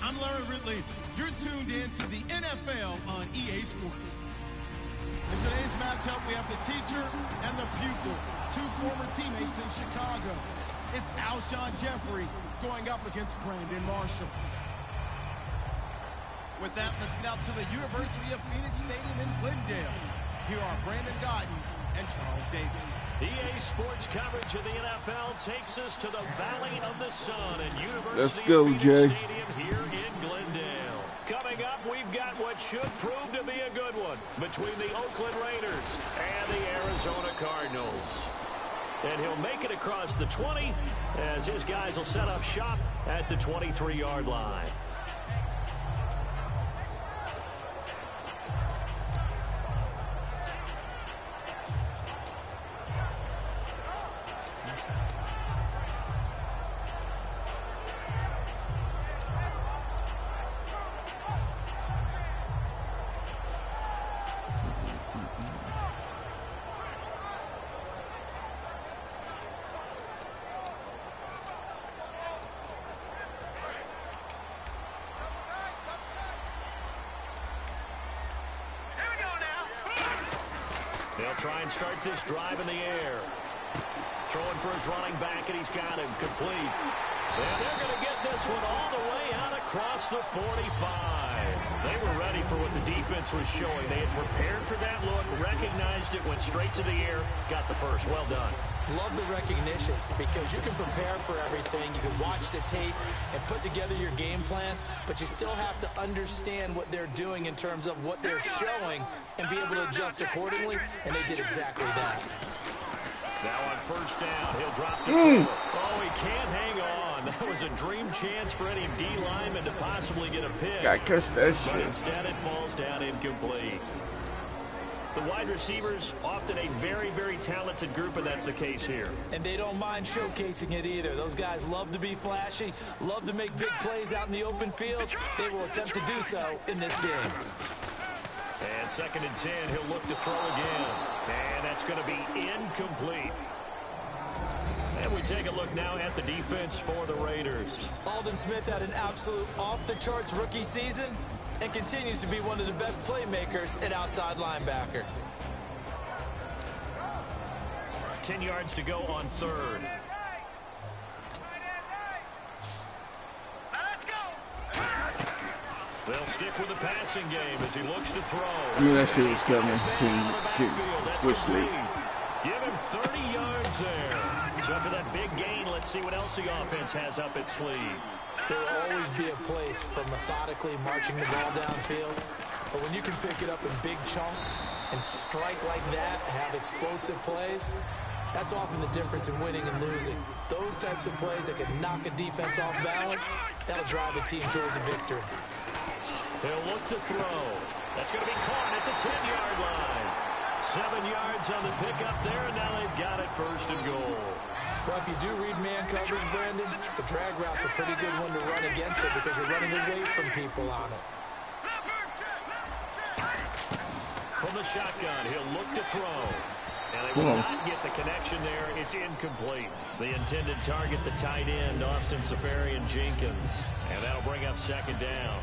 I'm Larry Ridley. You're tuned in to the NFL on EA Sports. In today's matchup, we have the teacher and the pupil, two former teammates in Chicago. It's Alshon Jeffrey going up against Brandon Marshall. With that, let's get out to the University of Phoenix Stadium in Glendale. Here are Brandon Gaudin and Charles Davis. EA Sports coverage of the NFL takes us to the Valley of the Sun and University go, of Phoenix Jay. Stadium here in Glendale. Coming up, we've got what should prove to be a good one between the Oakland Raiders and the Arizona Cardinals. And he'll make it across the 20 as his guys will set up shop at the 23-yard line. They'll try and start this drive in the air. Throwing for his running back, and he's got him complete. And they're going to get this one all the way out across the 45. They were ready for what the defense was showing. They had prepared for that look, recognized it, went straight to the air, got the first. Well done. Love the recognition because you can prepare for everything. You can watch the tape and put together your game plan, but you still have to understand what they're doing in terms of what they're showing and be able to adjust accordingly, and they did exactly that. Now on first down, he'll drop the throw. Oh, he can't hang on. That was a dream chance for any D lineman to possibly get a pick. Gotta catch that But shit. instead it falls down incomplete. The wide receivers, often a very, very talented group, and that's the case here. And they don't mind showcasing it either. Those guys love to be flashy, love to make big plays out in the open field. They will attempt to do so in this game. And 2nd and 10, he'll look to throw again. And that's going to be incomplete. And we take a look now at the defense for the Raiders. Aldon Smith had an absolute off-the-charts rookie season and continues to be one of the best playmakers at outside linebacker. 10 yards to go on 3rd. They'll stick with the passing game as he looks to throw. I knew that shit was coming. Switch. Give him 30 yards there. So after that big gain, let's see what else the offense has up its sleeve. There will always be a place for methodically marching the ball downfield. But when you can pick it up in big chunks and strike like that, have explosive plays, that's often the difference in winning and losing. Those types of plays that can knock a defense off balance, that'll drive a team towards a victory. They'll look to throw. That's going to be caught at the 10-yard line. 7 yards on the pickup there, and now they've got it 1st and goal. Well, if you do read man coverage, Brandon, the drag route's a pretty good one to run against it because you're running away from people on it. From the shotgun, he'll look to throw. And they will not get the connection there. It's incomplete. The intended target, the tight end, Austin Safarian-Jenkins. And that'll bring up 2nd down.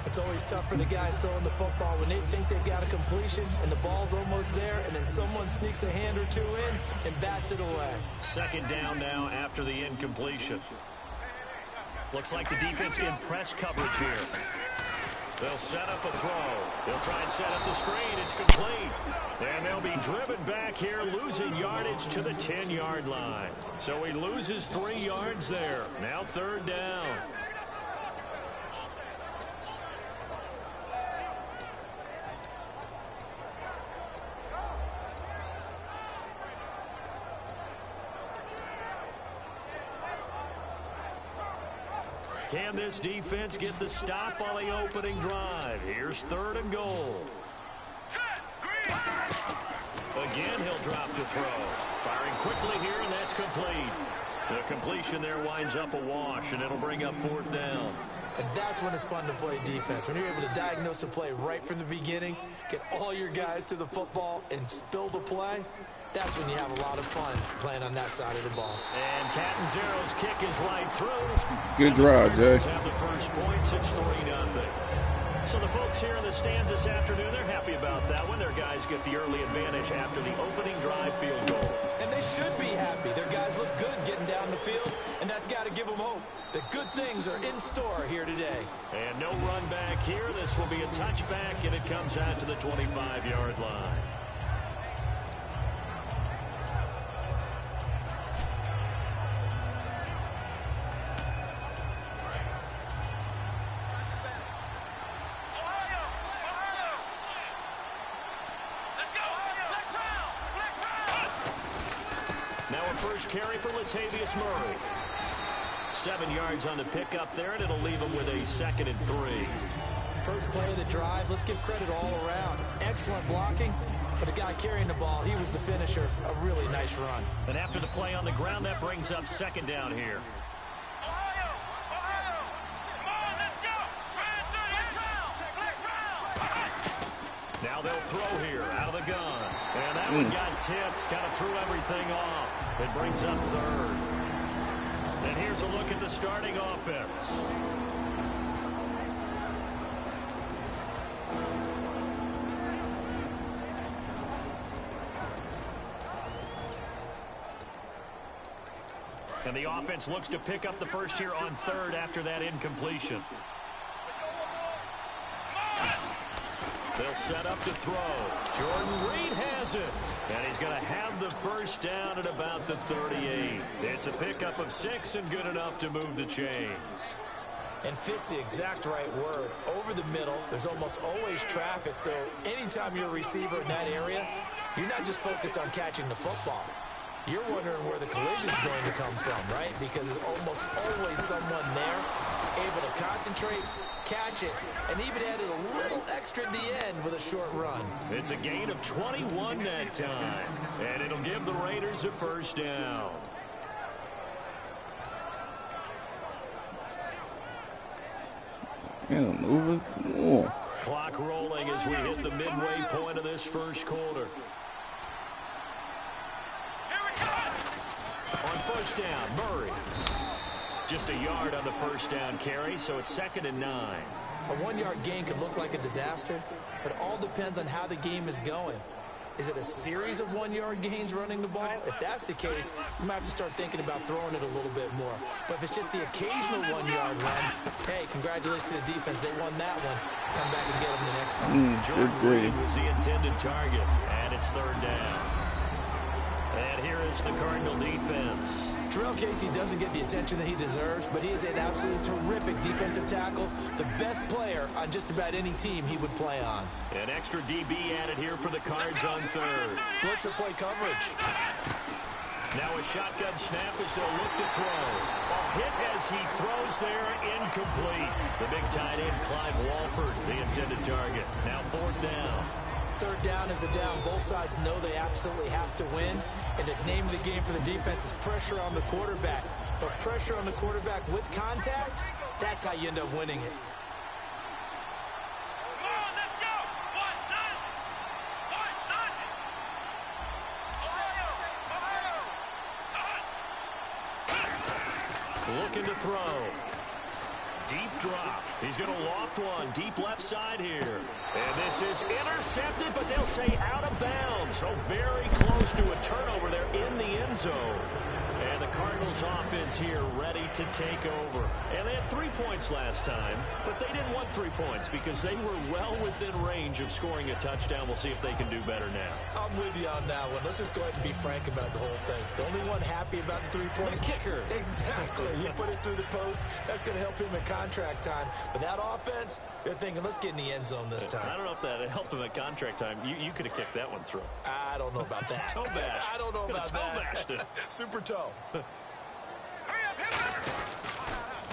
It's always tough for the guys throwing the football when they think they've got a completion and the ball's almost there, and then someone sneaks a hand or two in and bats it away. 2nd down now after the incompletion. Looks like the defense in press coverage here. They'll set up a throw. They'll try and set up the screen. It's complete. And they'll be driven back here, losing yardage to the 10-yard line. So he loses 3 yards there. Now 3rd down. Can this defense get the stop on the opening drive? Here's 3rd and goal. Again, he'll drop to throw. Firing quickly here, and that's complete. The completion there winds up a wash, and it'll bring up 4th down. And that's when it's fun to play defense. When you're able to diagnose a play right from the beginning, get all your guys to the football, and spill the play, That's when you have a lot of fun playing on that side of the ball. And Catanzaro's kick is right through. Good drive, Jay. Have the first points. It's 3-0. So the folks here in the stands this afternoon, they're happy about that one. Their guys get the early advantage after the opening drive field goal. And they should be happy. Their guys look good getting down the field, and that's got to give them hope that good things are in store here today. And no run back here. This will be a touchback, and it comes out to the 25-yard line. First carry for Latavius Murray. 7 yards on the pickup there, and it'll leave him with a 2nd and 3. First play of the drive, let's give credit all around. Excellent blocking, but the guy carrying the ball, he was the finisher. A really nice run. And after the play on the ground, that brings up 2nd down here. Now they'll throw here out of the gun. And that one got tipped, kind of threw everything off. It brings up 3rd. And here's a look at the starting offense. And the offense looks to pick up the first here on 3rd after that incompletion. They'll set up to throw. Jordan Reed has it. And he's going to have the first down at about the 38. It's a pickup of 6 and good enough to move the chains. And fits the exact right word. Over the middle, there's almost always traffic. So anytime you're a receiver in that area, you're not just focused on catching the football. You're wondering where the collision's going to come from, right? Because there's almost always someone there able to concentrate, catch it, and even added a little extra at the end with a short run. It's a gain of 21 that time, and it'll give the Raiders a first down. Yeah, moving. Oh. Clock rolling as we hit the midway point of this first quarter. On first down, Murray. Just a yard on the first down carry, so it's 2nd and 9. A 1-yard gain could look like a disaster, but it all depends on how the game is going. Is it a series of 1-yard gains running the ball? If that's the case, you might have to start thinking about throwing it a little bit more. But if it's just the occasional 1-yard run, hey, congratulations to the defense. They won that one. Come back and get them the next time. Jordan Reed was the intended target, and it's 3rd down. And here is the Cardinal defense. Terrell Casey doesn't get the attention that he deserves, but he is an absolutely terrific defensive tackle, the best player on just about any team he would play on. An extra DB added here for the Cards on 3rd. Blitzer play coverage. Now a shotgun snap as they'll look to throw. A hit as he throws there, incomplete. The big tight end, Clive Walford, the intended target. Now 4th down. 3rd down is a down. Both sides know they absolutely have to win. And the name of the game for the defense is pressure on the quarterback. But pressure on the quarterback with contact, that's how you end up winning it. Looking to throw. Deep drop. He's going to loft one. Deep left side here. And this is intercepted, but they'll say out of bounds. So very close to a turnover there in the end zone. And the Cardinals offense here ready to take over. And they had 3 points last time, but they didn't want 3 points because they were well within range of scoring a touchdown. We'll see if they can do better now. I'm with you on that one. Let's just go ahead and be frank about the whole thing. The only one happy about the three-point kicker. Exactly. He put it through the post. That's going to help him in contract time. But that offense, they're thinking, let's get in the end zone this time. I don't know if that helped him at contract time. You could have kicked that one through. I don't know about that. Toe bash. I don't know about that. Super toe.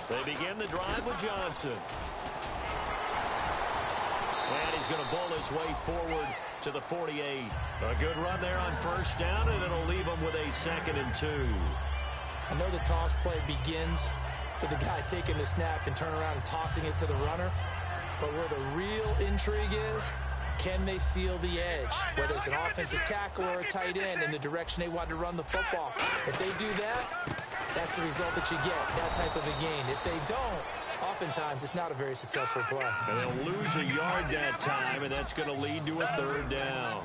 They begin the drive with Johnson. And he's going to bowl his way forward to the 48. A good run there on first down, and it'll leave him with a 2nd and 2. I know the toss play begins with the guy taking the snap and turn around and tossing it to the runner. But where the real intrigue is, can they seal the edge, whether it's an offensive tackle or a tight end, in the direction they want to run the football? If they do that, that's the result that you get, that type of a gain. If they don't, oftentimes it's not a very successful play. And they'll lose a yard that time, and that's going to lead to a third down.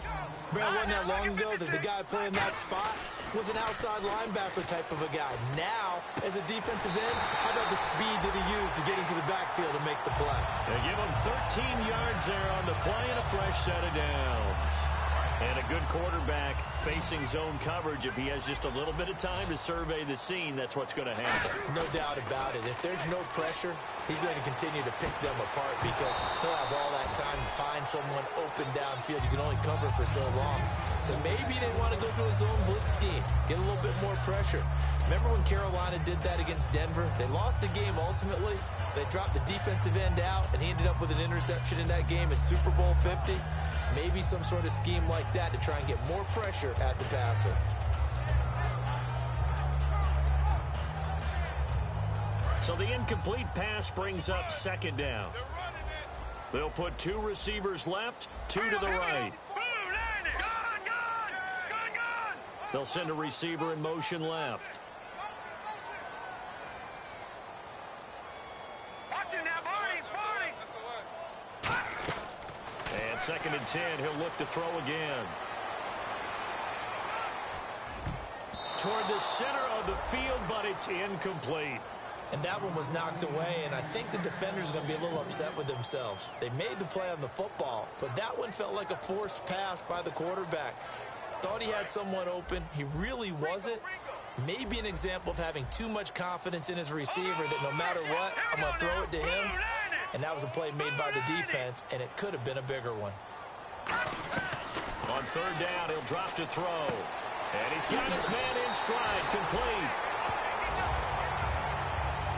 Brad, wasn't that long ago that the guy playing that spot was an outside linebacker type of a guy. Now, as a defensive end, how about the speed that he used to get into the backfield and make the play? They give him 13 yards there on the play and a fresh set of downs. And a good quarterback facing zone coverage. If he has just a little bit of time to survey the scene, that's what's going to happen. No doubt about it. If there's no pressure, he's going to continue to pick them apart because he'll have all that time to find someone open downfield. You can only cover for so long. So maybe they want to go to a zone blitz scheme, get a little bit more pressure. Remember when Carolina did that against Denver? They lost the game ultimately. They dropped the defensive end out, and he ended up with an interception in that game in Super Bowl 50. Maybe some sort of scheme like that to try and get more pressure at the passer. So the incomplete pass brings up second down. They'll put 2 receivers left, 2 to the right. They'll send a receiver in motion left. And second and 10, he'll look to throw again. Toward the center of the field, but it's incomplete. And that one was knocked away, and I think the defender's going to be a little upset with themselves. They made the play on the football, but that one felt like a forced pass by the quarterback. Thought he had someone open. He really wasn't. Maybe an example of having too much confidence in his receiver that no matter what, I'm going to throw it to him. And that was a play made by the defense, and it could have been a bigger one. On third down, he'll drop to throw. And he's got his man in stride, complete.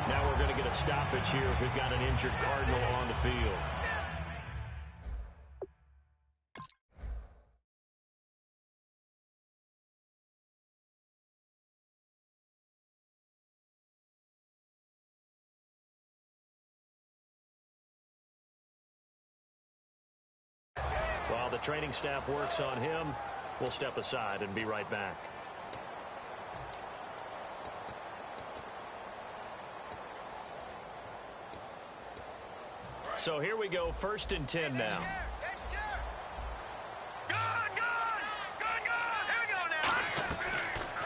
Now we're going to get a stoppage here as we've got an injured Cardinal on the field. While the training staff works on him, we'll step aside and be right back. So here we go, 1st and 10 now.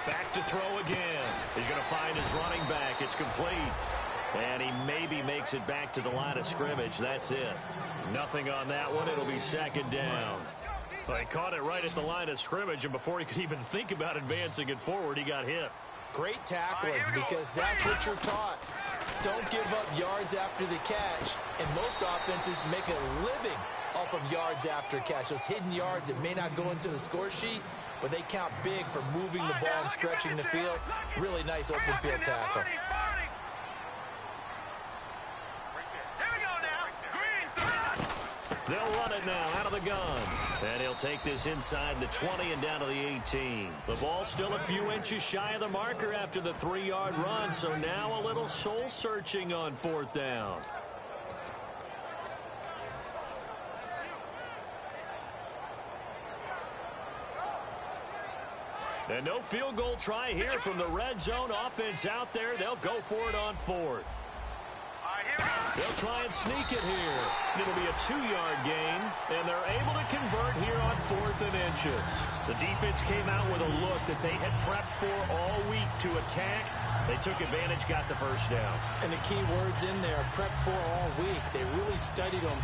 Back to throw again. He's going to find his running back. It's complete. And he maybe makes it back to the line of scrimmage. That's it. Nothing on that one. It'll be second down. Well, he caught it right at the line of scrimmage, and before he could even think about advancing it forward, he got hit. Great tackling, because that's what you're taught. Don't give up yards after the catch. And most offenses make a living off of yards after catch. Those hidden yards that may not go into the score sheet, but they count big for moving the ball and stretching the field. Really nice open field tackle. They'll run it now out of the gun. And he'll take this inside the 20 and down to the 18. The ball's still a few inches shy of the marker after the 3-yard run, so now a little soul-searching on 4th down. And no field goal try here from the red zone offense out there. They'll go for it on 4th. They'll try and sneak it here. It'll be a 2-yard gain, and they're able to convert here on 4th and inches. The defense came out with a look that they had prepped for all week to attack. They took advantage, got the first down. And the key words in there, prepped for all week. They really studied them,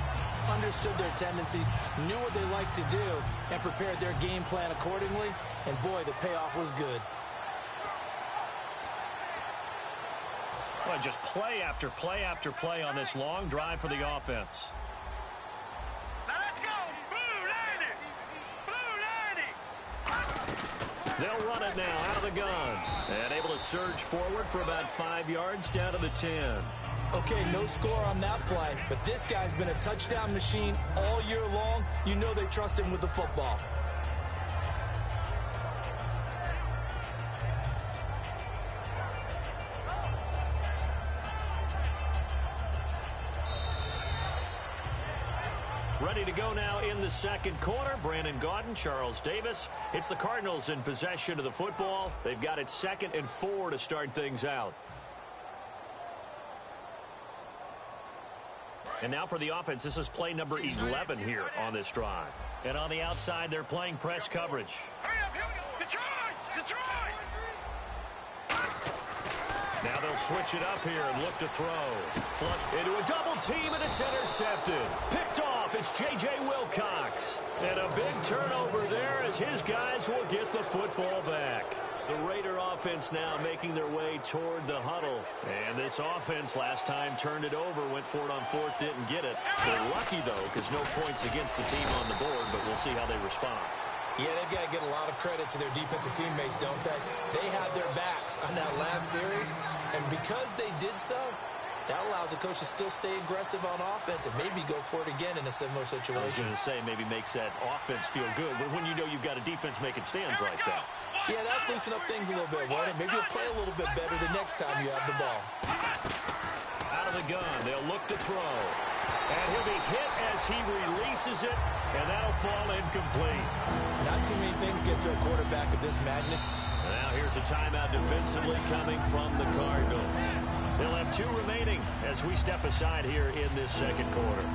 understood their tendencies, knew what they liked to do, and prepared their game plan accordingly. And boy, the payoff was good. Well, just play after play after play on this long drive for the offense. Now let's go. Blue 90. They'll run it now out of the gun. And able to surge forward for about 5 yards down to the 10. Okay, no score on that play, but this guy's been a touchdown machine all year long. You know they trust him with the football. Ready to go now in the second quarter. Brandon Gaudin, Charles Davis. It's the Cardinals in possession of the football. They've got it 2nd and 4 to start things out. And now for the offense, this is play number 11 here on this drive. And on the outside, they're playing press coverage. Hurry up, here we go. Detroit! Detroit! Now they'll switch it up here and look to throw. Flush into a double team, and it's intercepted. Picked off, it's J.J. Wilcox. And a big turnover there as his guys will get the football back. The Raider offense now making their way toward the huddle. And this offense last time turned it over, went for it on 4th, didn't get it. They're lucky, though, because no points against the team on the board, but we'll see how they respond. Yeah, they've got to give a lot of credit to their defensive teammates, don't they? They had their backs on that last series, and because they did so, that allows the coach to still stay aggressive on offense and maybe go for it again in a similar situation. I was going to say maybe makes that offense feel good, but when you know you've got a defense making stands like that. Yeah, that loosen up things a little bit, won't it? Maybe you'll play a little bit better the next time you have the ball. Out of the gun, they'll look to throw. And he'll be hit as he releases it, and that'll fall incomplete. Not too many things get to a quarterback of this magnitude. Now here's a timeout defensively coming from the Cardinals. They'll have 2 remaining as we step aside here in this second quarter.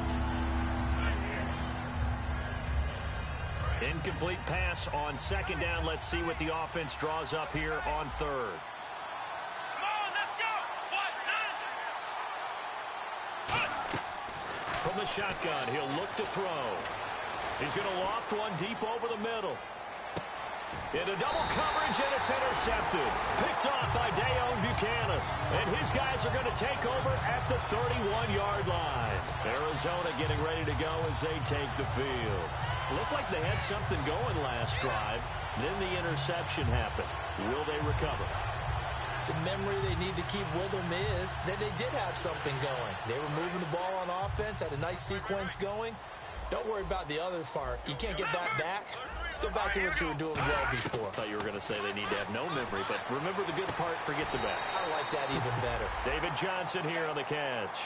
Incomplete pass on 2nd down. Let's see what the offense draws up here on 3rd. From the shotgun, he'll look to throw. He's going to loft one deep over the middle. Into double coverage, and it's intercepted. Picked off by Dayon Buchanan. And his guys are going to take over at the 31-yard line. Arizona getting ready to go as they take the field. Looked like they had something going last drive. Then the interception happened. Will they recover? The memory they need to keep with them is that they did have something going. They were moving the ball on offense, had a nice sequence going. Don't worry about the other part. You can't get that back. Let's go back to what you were doing well before. I thought you were going to say they need to have no memory, but remember the good part, forget the bad. I like that even better. David Johnson here on the catch.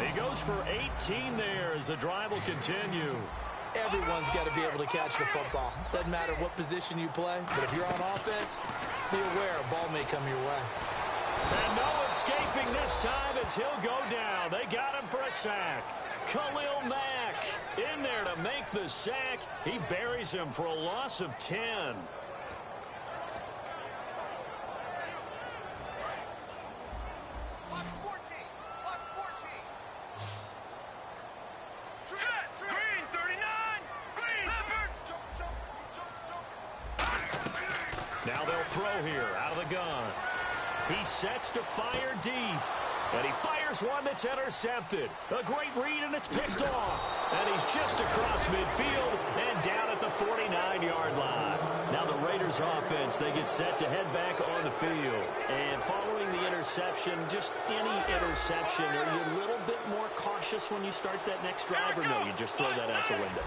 He goes for 18 there as the drive will continue. Everyone's got to be able to catch the football. Doesn't matter what position you play, but if you're on offense, be aware a ball may come your way. And no escaping this time as he'll go down. They got him for a sack. Khalil Mack in there to make the sack. He buries him for a loss of 10. Now they'll throw here out of the gun. He sets to fire deep. And he fires one that's intercepted. A great read, and it's picked off. And he's just across midfield and down at the 49-yard line. Now the Raiders offense, they get set to head back on the field. And following the interception, just any interception, are you a little bit more cautious when you start that next drive, or no, you just throw that out the window?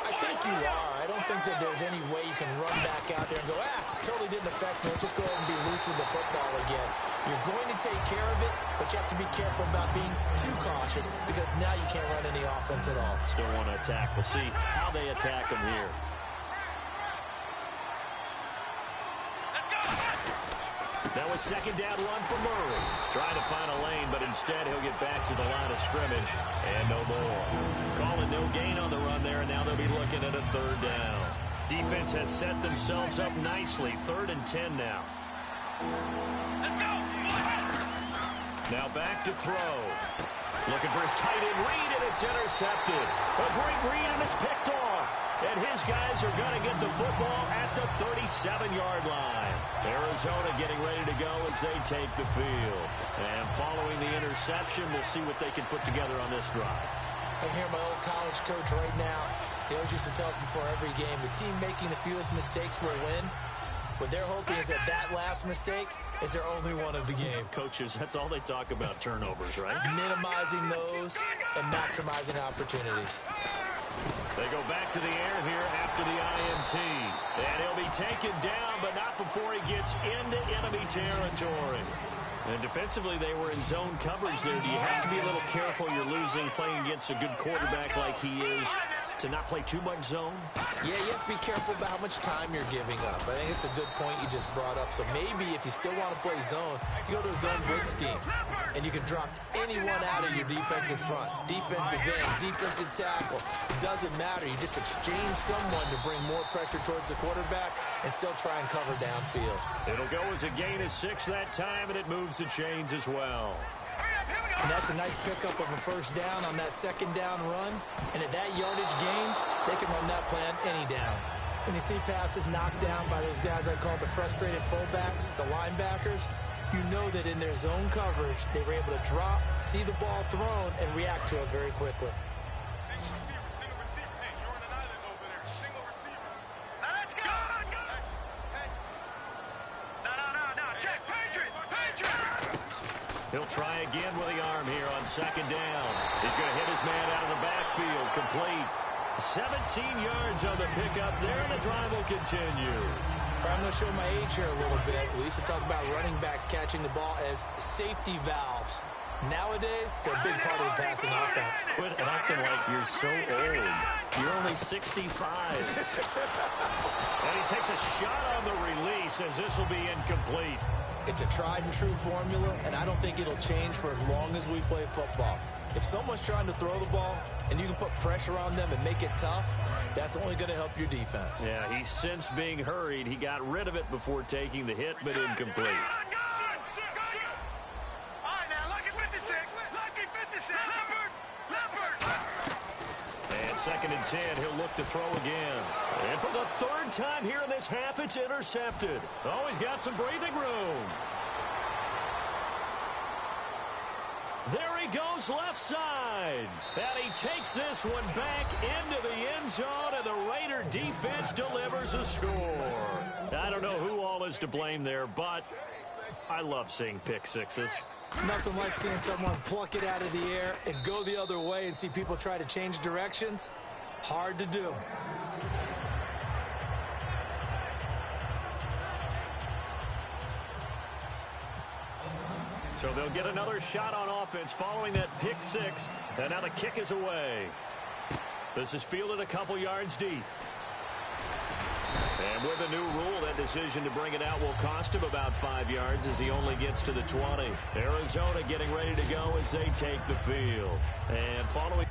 I think you are. I don't think that there's any way you can run back out there and go, totally didn't affect me. Just go ahead and be loose with the football again. You're going to take care of it, but you have to be careful about being too cautious because now you can't run any offense at all. Still want to attack. We'll see how they attack them here. Now a 2nd down run for Murray. Trying to find a lane, but instead he'll get back to the line of scrimmage. And no more. Calling no gain on the run there, and now they'll be looking at a 3rd down. Defense has set themselves up nicely. 3rd and 10 now. Now back to throw. Looking for his tight end read, and it's intercepted. A great read, and it's picked off. And his guys are going to get the football at the 37-yard line. Arizona getting ready to go as they take the field. And following the interception, we'll see what they can put together on this drive. I hear my old college coach right now. He always used to tell us before every game, the team making the fewest mistakes will win. What they're hoping is that that last mistake is their only one of the game. Coaches, that's all they talk about, turnovers, right? Minimizing those and maximizing opportunities. They go back to the air here after the INT. And he'll be taken down, but not before he gets into enemy territory. And defensively, they were in zone coverage there. Do you have to be a little careful? You're losing, playing against a good quarterback like he is. to not play too much zone? Yeah, you have to be careful about how much time you're giving up. I think it's a good point you just brought up. So maybe if you still want to play zone, you go to a zone blitz scheme. And you can drop anyone out of your defensive front. Defensive end, defensive tackle. It doesn't matter. You just exchange someone to bring more pressure towards the quarterback and still try and cover downfield. It'll go as a gain of 6 that time, and it moves the chains as well. And that's a nice pickup of a first down on that second down run. And at that yardage gained, they can run that play on any down. When you see passes knocked down by those guys I call the frustrated fullbacks, the linebackers, you know that in their zone coverage, they were able to drop, see the ball thrown, and react to it very quickly. Single receiver. Hey, you're on an island over there. Single receiver. Now let's go. No. Check. Patriot. He'll try again with the arm here on second down. He's going to hit his man out of the backfield. Complete. 17 yards on the pickup there, and the drive will continue. I'm going to show my age here a little bit. We used to talk about running backs catching the ball as safety valves. Nowadays, they're a big part of the passing offense. Quit acting like you're so old. You're only 65. And he takes a shot on the release as this will be incomplete. It's a tried and true formula, and I don't think it'll change for as long as we play football. If someone's trying to throw the ball and you can put pressure on them and make it tough, that's only going to help your defense. Yeah, he's since being hurried. He got rid of it before taking the hit, but incomplete. All right, now, lucky 56. Leopard. And second and 10, he'll look to throw again. And for the third time here in this half, it's intercepted. Oh, he's got some breathing room. There he goes left side. And he takes this one back into the end zone, and the Raider defense delivers a score. I don't know who all is to blame there, but I love seeing pick sixes. Nothing like seeing someone pluck it out of the air and go the other way and see people try to change directions. Hard to do. So they'll get another shot on offense following that pick six. And now the kick is away. This is fielded a couple yards deep. And with the new rule, that decision to bring it out will cost him about 5 yards as he only gets to the 20. Arizona getting ready to go as they take the field. And following...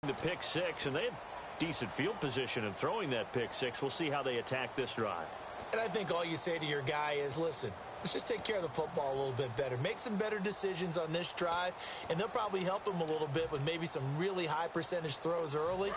The pick six, and they had decent field position in throwing that pick six. We'll see how they attack this drive. And I think all you say to your guy is, listen, let's just take care of the football a little bit better. Make some better decisions on this drive, and they'll probably help him a little bit with maybe some really high percentage throws early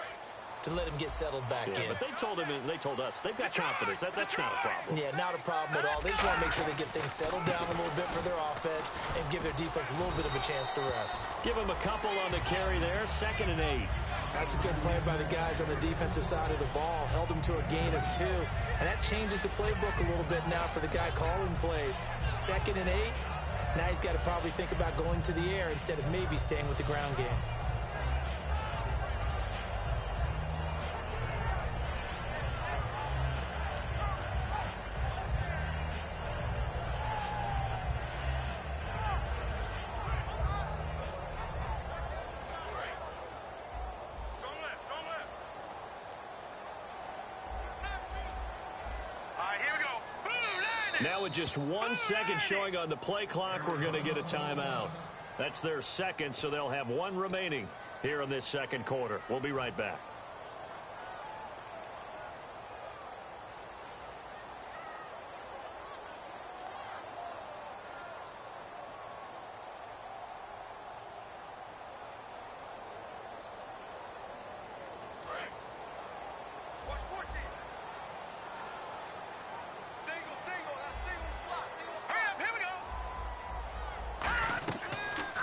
to let him get settled back in. But they told him, and they told us, they've got confidence. That's not a problem. Yeah, not a problem at all. They just want to make sure they get things settled down a little bit for their offense and give their defense a little bit of a chance to rest. Give them a couple on the carry there, 2nd and 8. That's a good play by the guys on the defensive side of the ball. Held them to a gain of 2. And that changes the playbook a little bit now for the guy calling plays. 2nd and 8. Now he's got to probably think about going to the air instead of maybe staying with the ground game. Now with just 1 second showing on the play clock, we're going to get a timeout. That's their second, so they'll have 1 remaining here in this second quarter. We'll be right back.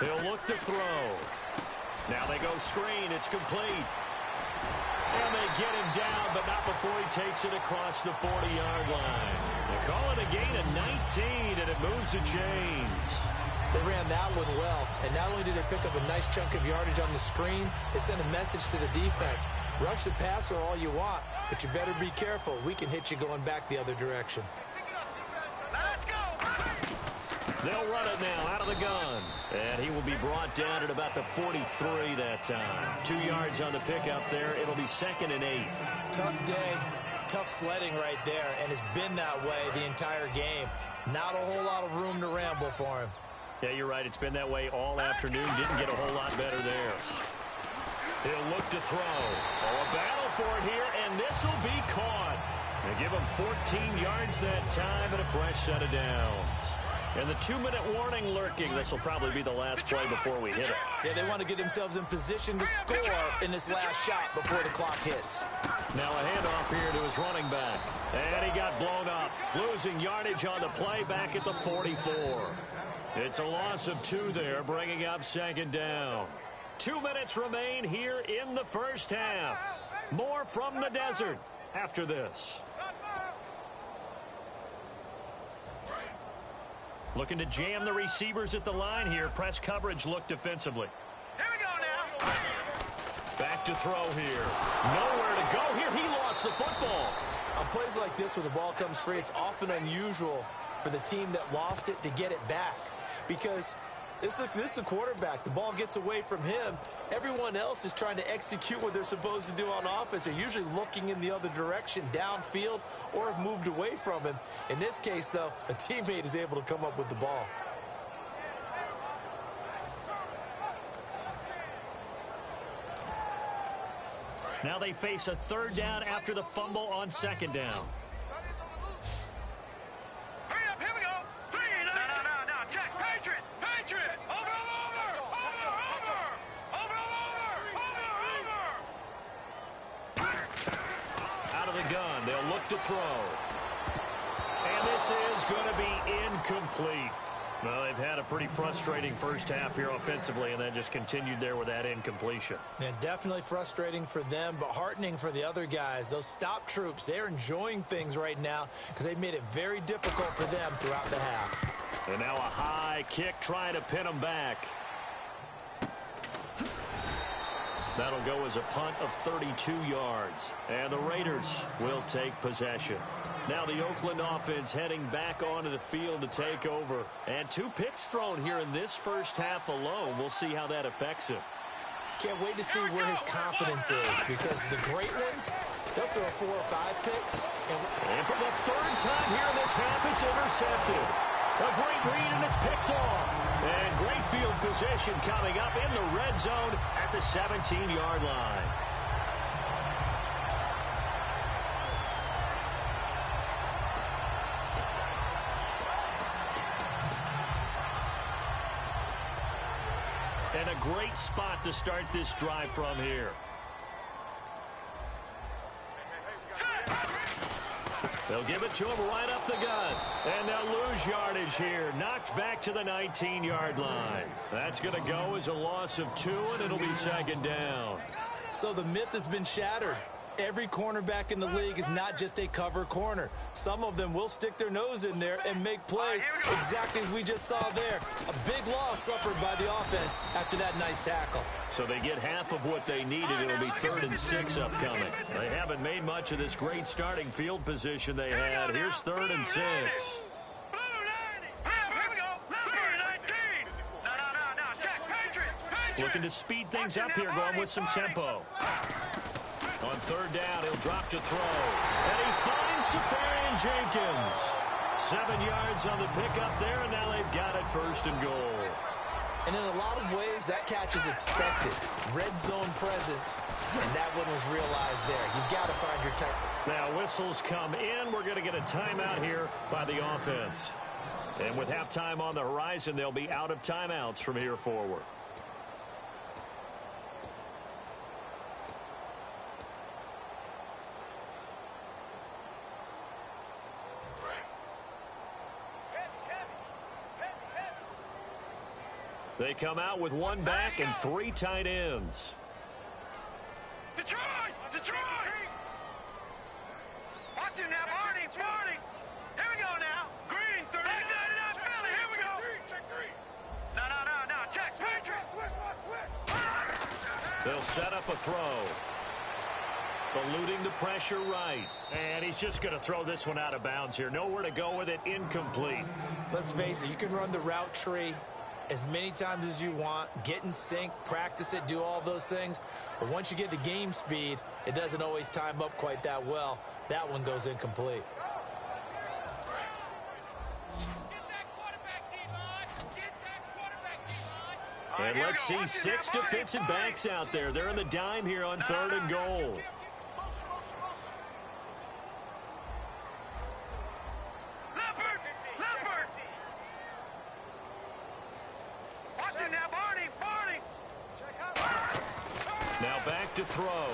He'll look to throw. Now they go screen. It's complete. And they get him down, but not before he takes it across the 40-yard line. They call it a gain of 19, and it moves the chains. They ran that one well, and not only did they pick up a nice chunk of yardage on the screen, they sent a message to the defense. Rush the passer all you want, but you better be careful. We can hit you going back the other direction. Let's go! They'll run it now out of the gun. And he will be brought down at about the 43 that time. 2 yards on the pickup there. It'll be 2nd and 8. Tough day, tough sledding right there, and it's been that way the entire game. Not a whole lot of room to ramble for him. Yeah, you're right. It's been that way all afternoon. Didn't get a whole lot better there. He'll look to throw. Oh, a battle for it here, and this will be caught. They give him 14 yards that time and a fresh set of downs. And the 2-minute warning lurking. This will probably be the last play before we hit it. Yeah, they want to get themselves in position to score in this last shot before the clock hits. Now a handoff here to his running back. And he got blown up. Losing yardage on the play back at the 44. It's a loss of 2 there, bringing up 2nd down. 2 minutes remain here in the first half. More from the desert after this. Looking to jam the receivers at the line here. Press coverage look defensively. Here we go now. Back to throw here. Nowhere to go here. He lost the football. On plays like this where the ball comes free, it's often unusual for the team that lost it to get it back. Because this is the quarterback. The ball gets away from him. Everyone else is trying to execute what they're supposed to do on offense. They're usually looking in the other direction, downfield, or have moved away from him. In this case, though, a teammate is able to come up with the ball. Now they face a 3rd down after the fumble on 2nd down. Hurry up, here we go. No, check. Patriot. Over. Out of the gun, they'll look to throw. And this is going to be incomplete. Well, they've had a pretty frustrating first half here offensively, and then just continued there with that incompletion. Yeah, definitely frustrating for them, but heartening for the other guys. Those stop troops, they're enjoying things right now because they've made it very difficult for them throughout the half. And now a high kick trying to pin them back. That'll go as a punt of 32 yards. And the Raiders will take possession. Now the Oakland offense heading back onto the field to take over. And 2 picks thrown here in this first half alone. We'll see how that affects him. Can't wait to see where his confidence is, because the great ones, they'll throw 4 or 5 picks. And for the 3rd time here in this half, it's intercepted. A great read, and it's picked off. And great field position coming up in the red zone at the 17-yard line. And a great spot to start this drive from here. They'll give it to him right up the gut. And they'll lose yardage here. Knocked back to the 19-yard line. That's going to go as a loss of 2, and it'll be second down. So the myth has been shattered. Every cornerback in the league is not just a cover corner. Some of them will stick their nose in there and make plays exactly as we just saw there. A big loss suffered by the offense after that nice tackle. So they get half of what they needed. It'll be 3rd and 6 upcoming. They haven't made much of this great starting field position they had. Here's 3rd and 6. Looking to speed things up here, going with some tempo. On 3rd down, he'll drop to throw. And he finds Safarian Jenkins. 7 yards on the pickup there, and now they've got it 1st and goal. And in a lot of ways, that catch is expected. Red zone presence, and that one was realized there. You've got to find your time. Now whistles come in. We're going to get a timeout here by the offense. And with halftime on the horizon, they'll be out of timeouts from here forward. They come out with 1 back and 3 tight ends. Detroit! Detroit! Watch him now, Barney! Barney! Here we go now. Green, 30. Philly, here we go. Check 3. No. Check. Switch. They'll set up a throw. Eluding the pressure right. And he's just going to throw this one out of bounds here. Nowhere to go with it. Incomplete. Let's face it, you can run the route tree as many times as you want, get in sync, practice it, do all those things. But once you get to game speed, it doesn't always time up quite that well. That one goes incomplete. And let's see 6 defensive backs out there. They're in the dime here on 3rd and goal. Now back to throw.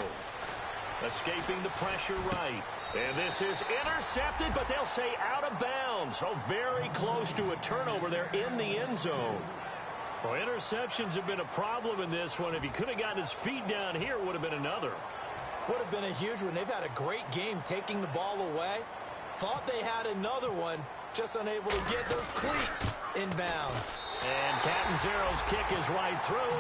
Escaping the pressure right. And this is intercepted, but they'll say out of bounds. Oh, very close to a turnover there in the end zone. Well, interceptions have been a problem in this one. If he could have gotten his feet down here, it would have been another. Would have been a huge one. They've had a great game taking the ball away. Thought they had another one, just unable to get those cleats in bounds. And Catanzaro's kick is right through.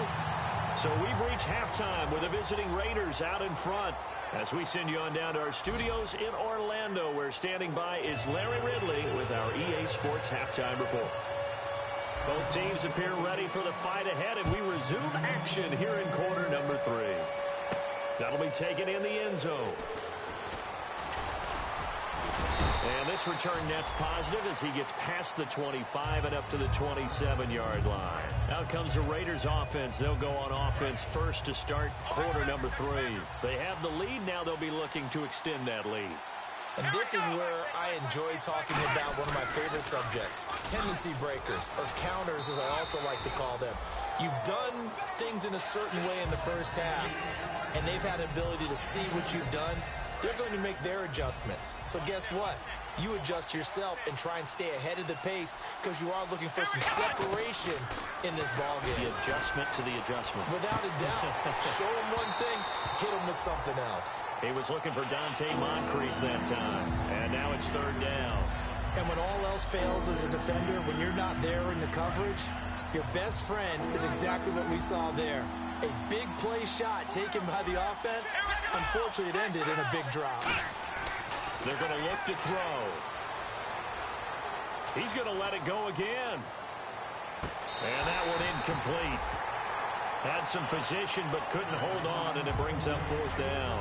So we've reached halftime with the visiting Raiders out in front. As we send you on down to our studios in Orlando, where standing by is Larry Ridley with our EA Sports Halftime Report. Both teams appear ready for the fight ahead, and we resume action here in quarter number 3. That'll be taken in the end zone. And this return net's positive as he gets past the 25 and up to the 27-yard line. Out comes the Raiders offense. They'll go on offense first to start quarter number 3. They have the lead. Now they'll be looking to extend that lead. And this is where I enjoy talking about one of my favorite subjects, tendency breakers, or counters as I also like to call them. You've done things in a certain way in the first half, and they've had an ability to see what you've done. They're going to make their adjustments. So guess what? You adjust yourself and try and stay ahead of the pace because you are looking for some separation in this ball game. The adjustment to the adjustment. Without a doubt. Show him one thing, hit him with something else. He was looking for Dante Moncrief that time. And now it's 3rd down. And when all else fails as a defender, when you're not there in the coverage, your best friend is exactly what we saw there. A big play shot taken by the offense. Unfortunately, it ended in a big drop. They're going to look to throw. He's going to let it go again. And that one incomplete. Had some position but couldn't hold on, and it brings up 4th down.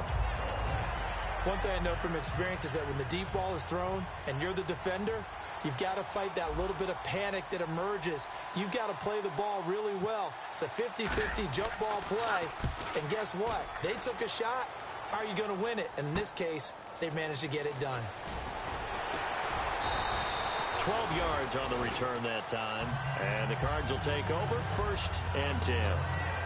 One thing I know from experience is that when the deep ball is thrown and you're the defender, You've got to fight that little bit of panic that emerges. You've got to play the ball really well. It's a 50-50 jump ball play. And guess what? They took a shot. How are you going to win it? And in this case, they managed to get it done. 12 yards on the return that time. And the Cards will take over 1st and 10.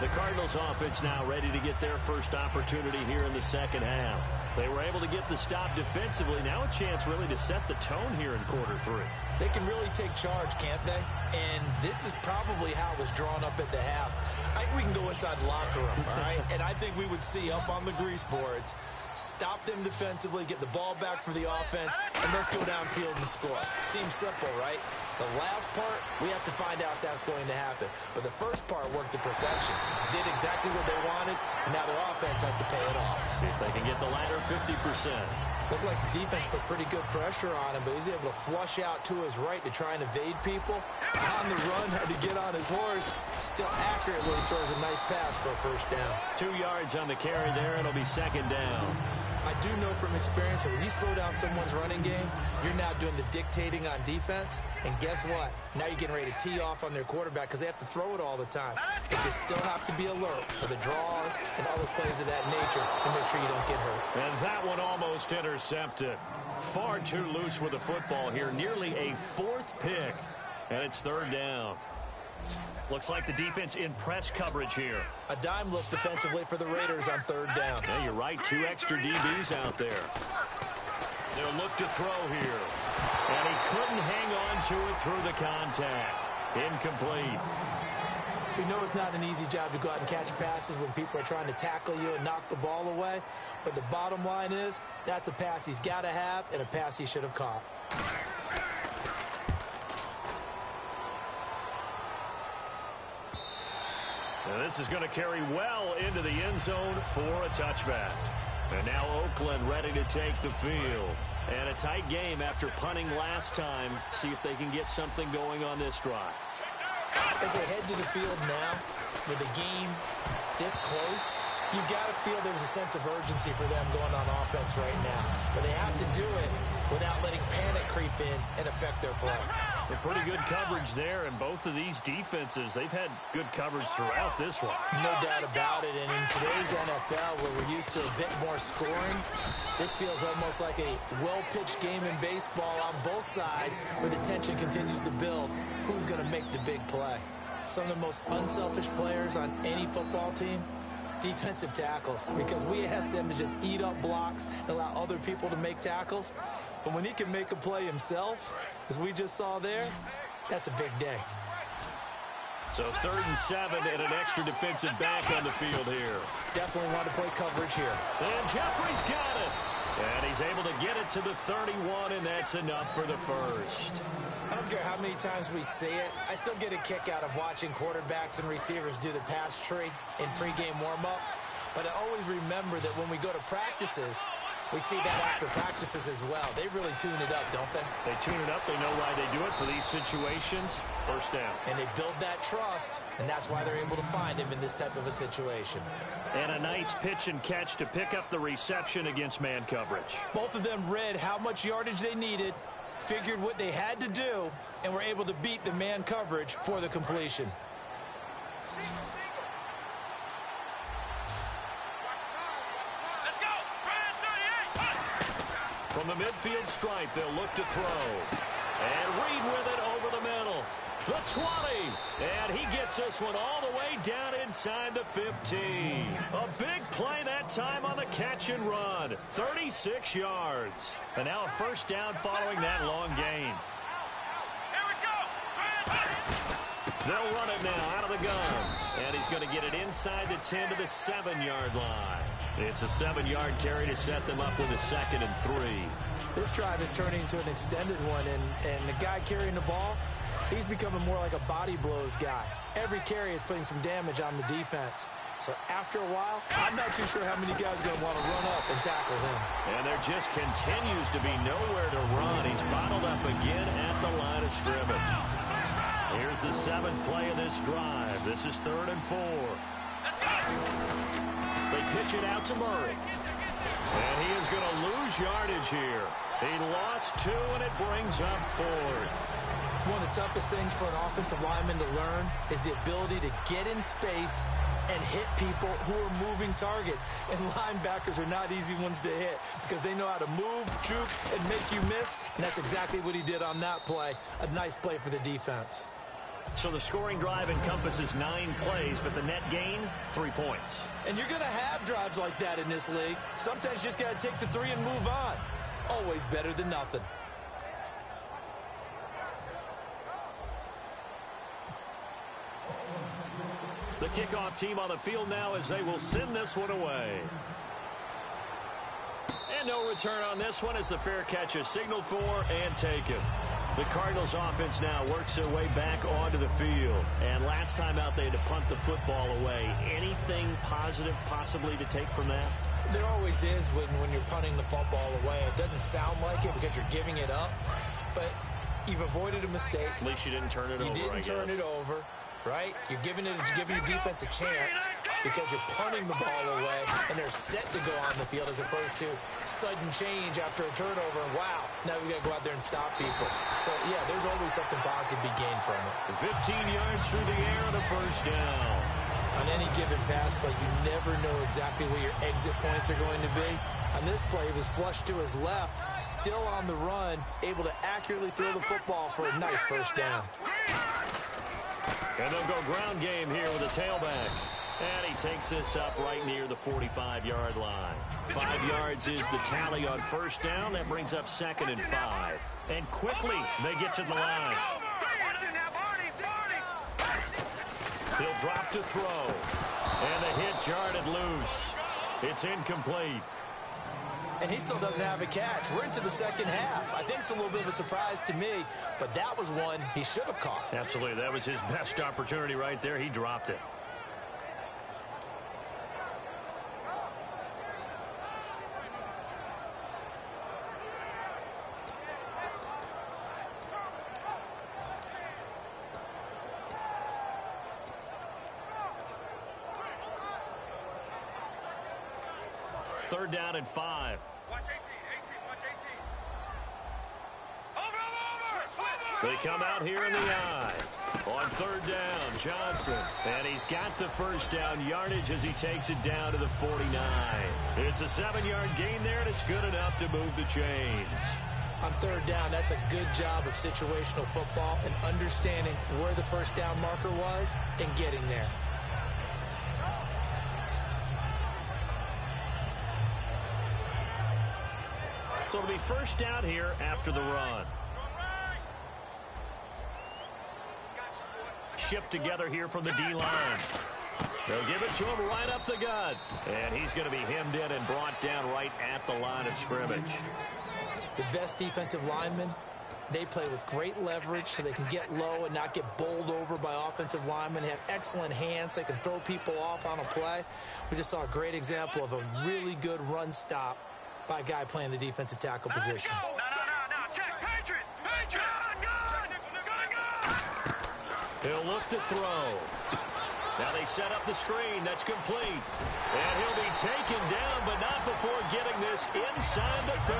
The Cardinals offense now ready to get their first opportunity here in the second half. They were able to get the stop defensively. Now a chance really to set the tone here in quarter 3. They can really take charge, can't they? And this is probably how it was drawn up at the half. I think we can go inside the locker room, all right? And I think we would see up on the grease boards, stop them defensively, get the ball back for the offense, and let's go downfield and score. Seems simple, right? The last part, we have to find out that's going to happen. But the first part worked to perfection. Did exactly what they wanted, and now their offense has to pay it off. See if they can get the latter 50%. Looked like the defense put pretty good pressure on him, but he's able to flush out to his right to try and evade people. On the run, had to get on his horse. Still accurately throws a nice pass for a first down. 2 yards on the carry there, and it'll be second down. I do know from experience that when you slow down someone's running game, you're now doing the dictating on defense. And guess what? Now you're getting ready to tee off on their quarterback because they have to throw it all the time. But you still have to be alert for the draws and other plays of that nature to make sure you don't get hurt. And that one almost intercepted. Far too loose with the football here. Nearly a 4th pick. And it's 3rd down. Looks like the defense in press coverage here. A dime look defensively for the Raiders on 3rd down. Yeah, you're right. 2 extra DBs out there. They'll look to throw here. And he couldn't hang on to it through the contact. Incomplete. We know it's not an easy job to go out and catch passes when people are trying to tackle you and knock the ball away. But the bottom line is, that's a pass he's got to have and a pass he should have caught. And this is going to carry well into the end zone for a touchback. And now Oakland ready to take the field. And a tight game after punting last time. See if they can get something going on this drive. As they head to the field now, with the game this close, you've got to feel there's a sense of urgency for them going on offense right now. But they have to do it without letting panic creep in and affect their play. Some pretty good coverage there, and both of these defenses, they've had good coverage throughout this one. No doubt about it, and in today's NFL, where we're used to a bit more scoring, this feels almost like a well-pitched game in baseball on both sides, where the tension continues to build. Who's going to make the big play? Some of the most unselfish players on any football team, defensive tackles, because we ask them to just eat up blocks and allow other people to make tackles. But when he can make a play himself, as we just saw there, that's a big day. So 3rd and 7 and an extra defensive back on the field here. Definitely want to play coverage here. And Jeffrey's got it. And he's able to get it to the 31, and that's enough for the first. I don't care how many times we see it. I still get a kick out of watching quarterbacks and receivers do the pass tree in pregame warm-up. But I always remember that when we go to practices, we see that after practices as well. They really tune it up, don't they? They tune it up. They know why they do it for these situations. First down. And they build that trust, and that's why they're able to find him in this type of a situation. And a nice pitch and catch to pick up the reception against man coverage. Both of them read how much yardage they needed, figured what they had to do, and were able to beat the man coverage for the completion. From the midfield stripe, they'll look to throw. And Reed with it over the middle. The 20. And he gets this one all the way down inside the 15. A big play that time on the catch and run. 36 yards. And now a first down following that long gain. Here we go. They'll run it now out of the gun. And he's going to get it inside the 10 to the 7-yard line. It's a 7-yard carry to set them up with a 2nd and 3. This drive is turning into an extended one, and the guy carrying the ball, he's becoming more like a body blows guy. Every carry is putting some damage on the defense. So after a while, I'm not too sure how many guys are going to want to run up and tackle him. And there just continues to be nowhere to run. He's bottled up again at the line of scrimmage. Here's the 7th play of this drive. This is 3rd and 4. They pitch it out to Murray. And he is going to lose yardage here. He lost 2, and it brings up 4th. One of the toughest things for an offensive lineman to learn is the ability to get in space and hit people who are moving targets. And linebackers are not easy ones to hit because they know how to move, juke, and make you miss. And that's exactly what he did on that play. A nice play for the defense. So the scoring drive encompasses 9 plays, but the net gain, 3 points. And you're going to have drives like that in this league. Sometimes you just got to take the 3 and move on. Always better than nothing. The kickoff team on the field now as they will send this one away. And no return on this one as the fair catch is signaled for and taken. The Cardinals offense now works their way back onto the field. And last time out, they had to punt the football away. Anything positive possibly to take from that? There always is when you're punting the football away. It doesn't sound like it because you're giving it up. But you've avoided a mistake. At least you didn't turn it over, You didn't turn it over, right? You're giving your defense a chance because you're punting the ball away, and they're set to go on the field as opposed to sudden change after a turnover. And wow, now we got to go out there and stop people. So, yeah, there's always something positive to be gained from it. 15 yards through the air and a first down. On any given pass play, you never know exactly where your exit points are going to be. On this play, he was flushed to his left, still on the run, able to accurately throw the football for a nice first down. And they'll go ground game here with a tailback. And he takes this up right near the 45-yard line. 5 yards is the tally on first down. That brings up 2nd and 5. And quickly, they get to the line. He'll drop to throw. And the hit jarred loose. It's incomplete. And he still doesn't have a catch. We're into the second half. I think it's a little bit of a surprise to me, but that was one he should have caught. Absolutely. That was his best opportunity right there. He dropped it. Third down and 5. Watch 18, watch 18. They come out here in the eye. On third down, Johnson. And he's got the first down yardage as he takes it down to the 49. It's a 7-yard gain there, and it's good enough to move the chains. On third down, that's a good job of situational football and understanding where the first down marker was and getting there. So it'll be first down here after the run. Shift together here from the D-line. They'll give it to him right up the gut. And he's going to be hemmed in and brought down right at the line of scrimmage. The best defensive linemen, they play with great leverage so they can get low and not get bowled over by offensive linemen. They have excellent hands. They can throw people off on a play. We just saw a great example of a really good run stop by a guy playing the defensive tackle position. No, check, Patriot! He'll look to throw. Now they set up the screen. That's complete. And he'll be taken down, but not before getting this inside the 30.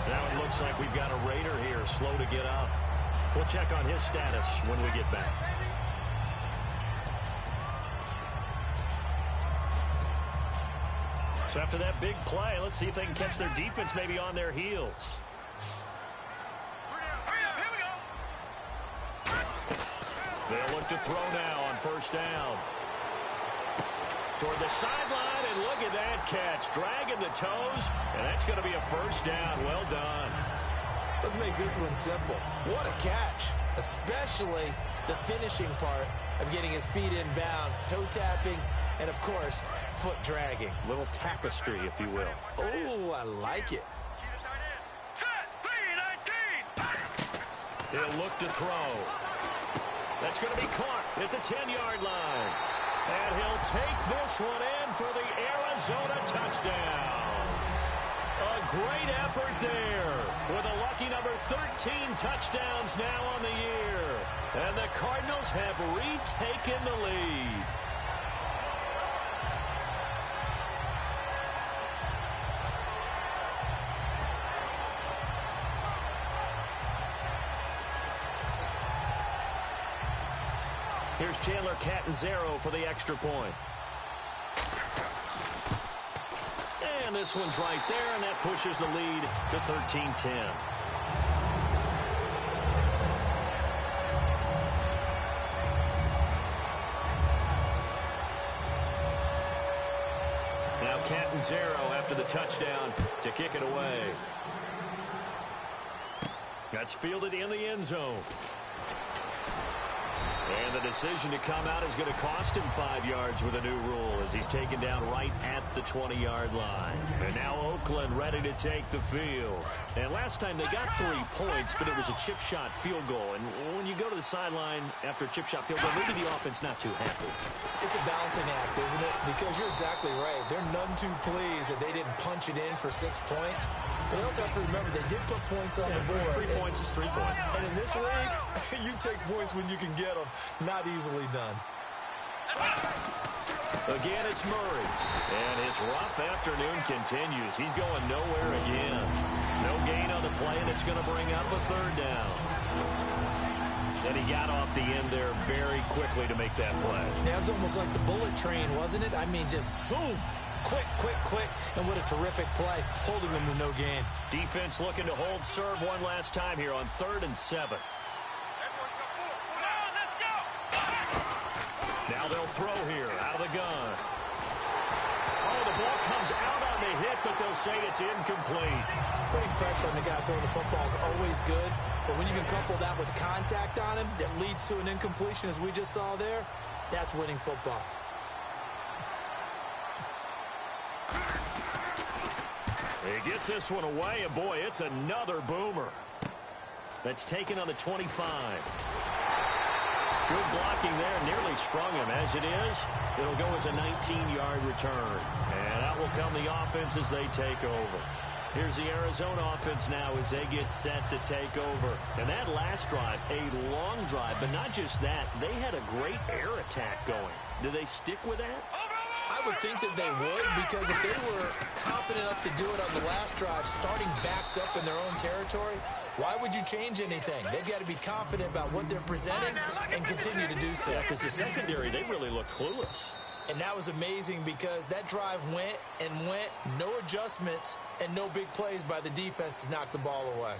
Now it looks like we've got a Raider here, slow to get up. We'll check on his status when we get back. So after that big play, let's see if they can catch their defense maybe on their heels. They'll look to throw now on first down. Toward the sideline, and look at that catch. Dragging the toes, and that's going to be a first down. Well done. Let's make this one simple. What a catch, especially the finishing part of getting his feet in bounds, toe tapping, and, of course, foot dragging. Little tapestry, if you will. Oh, I like it. He'll look to throw. That's going to be caught at the 10-yard line. And he'll take this one in for the Arizona touchdown. A great effort there with a lucky number 13 touchdowns now on the year. And the Cardinals have retaken the lead. Here's Chandler Catanzaro for the extra point. And this one's right there, and that pushes the lead to 13-10. Now Catanzaro after the touchdown to kick it away. That's fielded in the end zone. And the decision to come out is going to cost him 5 yards with a new rule as he's taken down right at the 20-yard line. And now Oakland ready to take the field. And last time they got 3 points, but it was a chip shot field goal. And when you go to the sideline after a chip shot field goal, maybe the offense not too happy. It's a balancing act, isn't it? Because you're exactly right. They're none too pleased that they didn't punch it in for 6 points. But they also have to remember they did put points on the board. 3 points is 3 points. And in this league, you take points when you can get them. Not easily done. Again, it's Murray. And his rough afternoon continues. He's going nowhere again. No gain on the play, and it's going to bring up a 3rd down. And he got off the end there very quickly to make that play. That was almost like the bullet train, wasn't it? I mean, just zoom. Quick, quick, quick. And what a terrific play, holding them to no gain. Defense looking to hold serve one last time here on 3rd and 7. Now they'll throw here out of the gun. Oh, the ball comes out on the hit, but they'll say it's incomplete. Putting pressure on the guy throwing the football is always good, but when you can couple that with contact on him that leads to an incompletion, as we just saw there, that's winning football. He gets this one away, and boy, it's another boomer. That's taken on the 25. Good blocking there, nearly sprung him. As it is, it'll go as a 19-yard return. And out will come the offense as they take over. Here's the Arizona offense now as they get set to take over. And that last drive, a long drive, but not just that. They had a great air attack going. Do they stick with that? I would think that they would, because if they were confident enough to do it on the last drive, starting backed up in their own territory, why would you change anything? They've got to be confident about what they're presenting and continue to do so. Yeah, because the secondary, they really look clueless. And that was amazing because that drive went and went, no adjustments and no big plays by the defense to knock the ball away.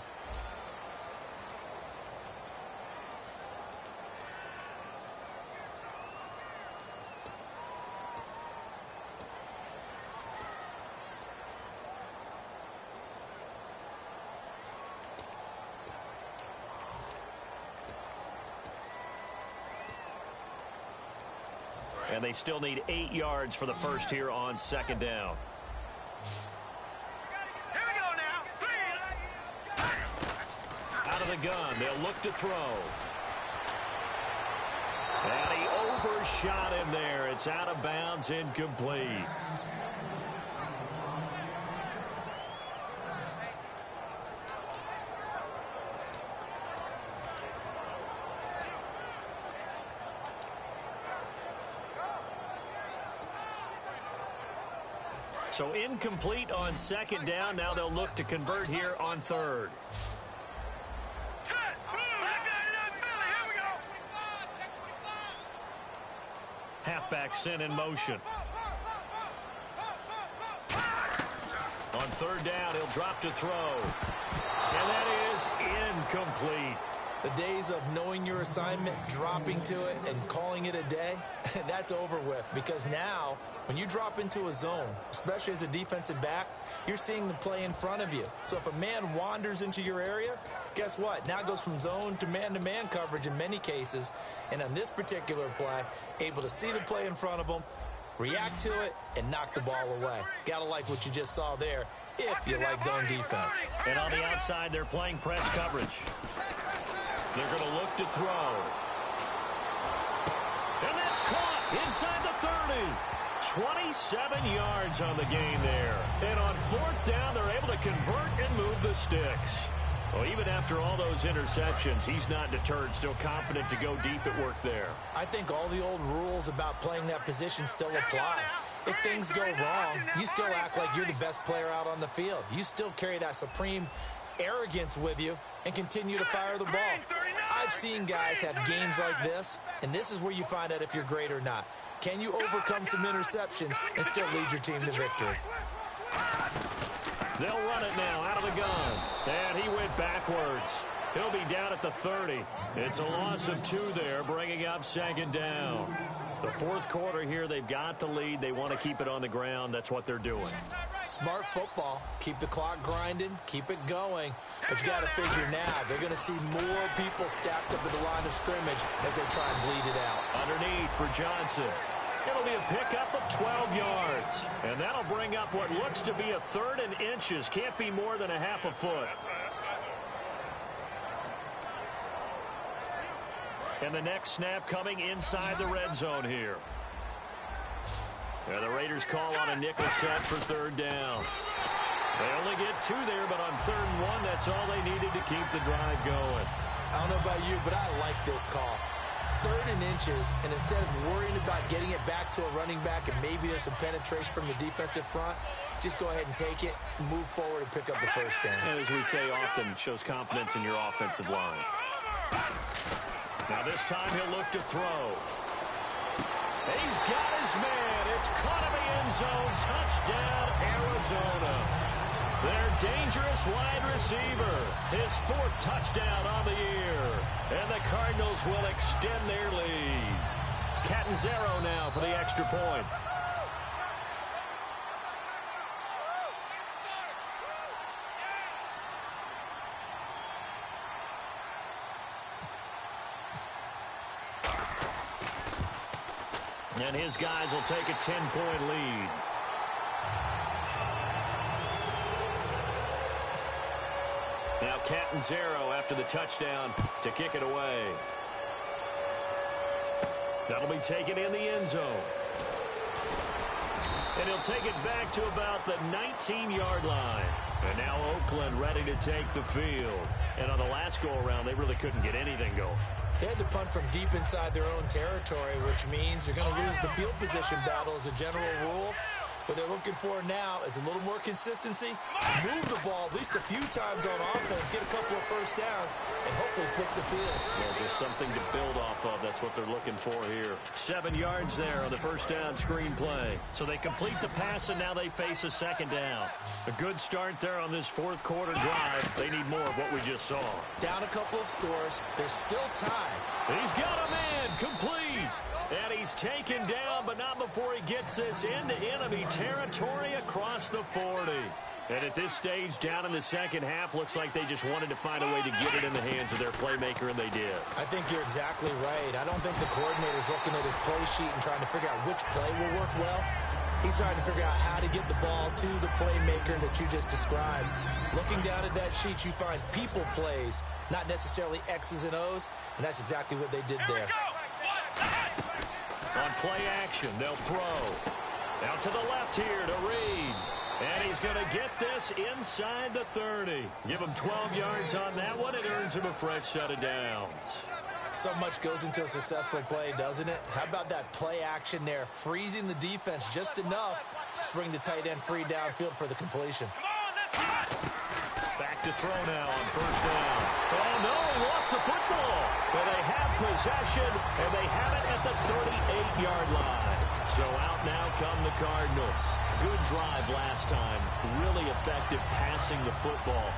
And they still need 8 yards for the first here on 2nd down. Here we go now. 3. Out of the gun, they'll look to throw. And he overshot him there. It's out of bounds, incomplete. So incomplete on 2nd down. Now they'll look to convert here on 3rd. Set. Back out of Philly. Here we go. Halfback sent in motion. On 3rd down, he'll drop to throw. And that is incomplete. The days of knowing your assignment, dropping to it, and calling it a day, that's over with. Because now, when you drop into a zone, especially as a defensive back, you're seeing the play in front of you. So if a man wanders into your area, guess what? Now it goes from zone to man-to-man coverage in many cases. And on this particular play, able to see the play in front of him, react to it, and knock the ball away. Gotta like what you just saw there, if you like zone defense. And on the outside, they're playing press coverage. They're going to look to throw. And that's caught inside the 30. 27 yards on the game there. And on 4th down, they're able to convert and move the sticks. Well, even after all those interceptions, he's not deterred, still confident to go deep at work there. I think all the old rules about playing that position still apply. If things go wrong, you still act like you're the best player out on the field. You still carry that supreme arrogance with you and continue to fire the ball. I've I've seen guys have games like this, and this is where you find out if you're great or not. Can you overcome some interceptions and still lead your team to victory? They'll run it now out of the gun. And he went backwards. He'll be down at the 30. It's a loss of 2 there, bringing up second down. The fourth quarter here, they've got the lead. They want to keep it on the ground. That's what they're doing. Smart football. Keep the clock grinding. Keep it going. But you got to figure now, they're going to see more people stacked up at the line of scrimmage as they try and bleed it out. Underneath for Johnson. It'll be a pickup of 12 yards. And that'll bring up what looks to be a 3rd and inches. Can't be more than a half a foot. And the next snap coming inside the red zone here. And the Raiders call on a nickel set for 3rd down. They only get 2 there, but on 3rd and 1, that's all they needed to keep the drive going. I don't know about you, but I like this call. 3rd and inches, and instead of worrying about getting it back to a running back and maybe there's some penetration from the defensive front, just go ahead and take it, move forward, and pick up the 1st down. And as we say often, shows confidence in your offensive line. Now this time he'll look to throw. He's got his man. It's caught in the end zone. Touchdown, Arizona. Their dangerous wide receiver. His 4th touchdown on the year. And the Cardinals will extend their lead. Catanzaro now for the extra point. And his guys will take a 10-point lead. Now Catanzaro after the touchdown to kick it away. That'll be taken in the end zone. And he'll take it back to about the 19-yard line. And now Oakland ready to take the field. And on the last go-around, they really couldn't get anything going. They had to punt from deep inside their own territory, which means you're going to lose the field position battle as a general rule. What they're looking for now is a little more consistency, move the ball at least a few times on offense, get a couple of 1st downs, and hopefully flip the field. Well, just something to build off of. That's what they're looking for here. 7 yards there on the 1st down screen play. So they complete the pass, and now they face a 2nd down. A good start there on this 4th quarter drive. They need more of what we just saw. Down a couple of scores. There's still time. He's got a man complete. And he's taken down, but not before he gets this into enemy territory across the 40. And at this stage, down in the second half, looks like they just wanted to find a way to get it in the hands of their playmaker, and they did. I think you're exactly right. I don't think the coordinator's looking at his play sheet and trying to figure out which play will work well. He's trying to figure out how to get the ball to the playmaker that you just described. Looking down at that sheet, you find people plays, not necessarily X's and O's, and that's exactly what they did there. On play action, they'll throw. Out to the left here to Reed. And he's going to get this inside the 30. Give him 12 yards on that one. It earns him a fresh set of downs. So much goes into a successful play, doesn't it? How about that play action there, freezing the defense just enough to bring the tight end free downfield for the completion. Back to throw now on 1st down. Oh, no, he lost the football. But they have possession, and they have it at the 38-yard line. So out now come the Cardinals. Good drive last time. Really effective passing the football.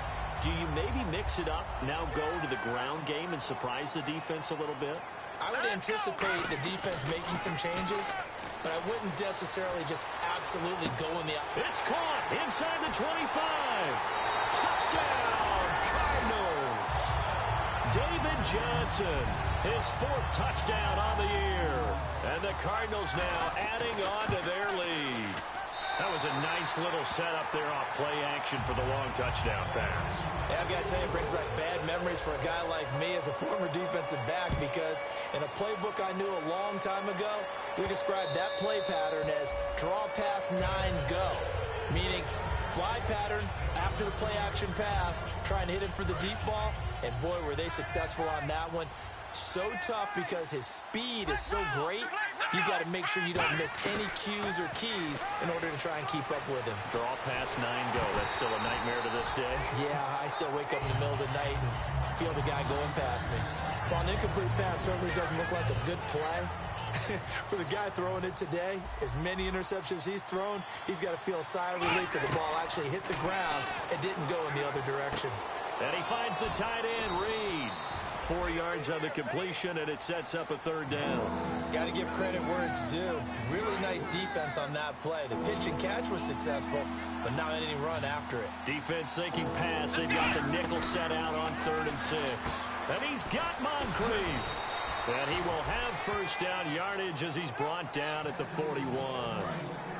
Do you maybe mix it up, now go to the ground game and surprise the defense a little bit? I would anticipate the defense making some changes, but I wouldn't necessarily just absolutely go in the... It's caught inside the 25. Touchdown, Cardinals. David Johnson, his 4th touchdown on the year. And the Cardinals now adding on to their lead. That was a nice little setup there off play action for the long touchdown pass. Yeah, I've got to tell you, it brings back bad memories for a guy like me as a former defensive back, because in a playbook I knew a long time ago, we described that play pattern as draw pass 9 go, meaning fly pattern after the play action pass, trying to hit him for the deep ball, and boy, were they successful on that one. So tough because his speed is so great, you've got to make sure you don't miss any cues or keys in order to try and keep up with him. Draw pass 9 go. That's still a nightmare to this day? Yeah, I still wake up in the middle of the night and feel the guy going past me. While an incomplete pass certainly doesn't look like a good play, for the guy throwing it today, as many interceptions he's thrown, he's got to feel a sigh of relief that the ball actually hit the ground and didn't go in the other direction. And he finds the tight end, Reed. 4 yards on the completion, and it sets up a third down. Got to give credit where it's due. Really nice defense on that play. The pitch and catch was successful, but not any run after it. Defense thinking pass. They've got the nickel set out on 3rd and 6. And he's got Moncrief. And he will have first down yardage as he's brought down at the 41.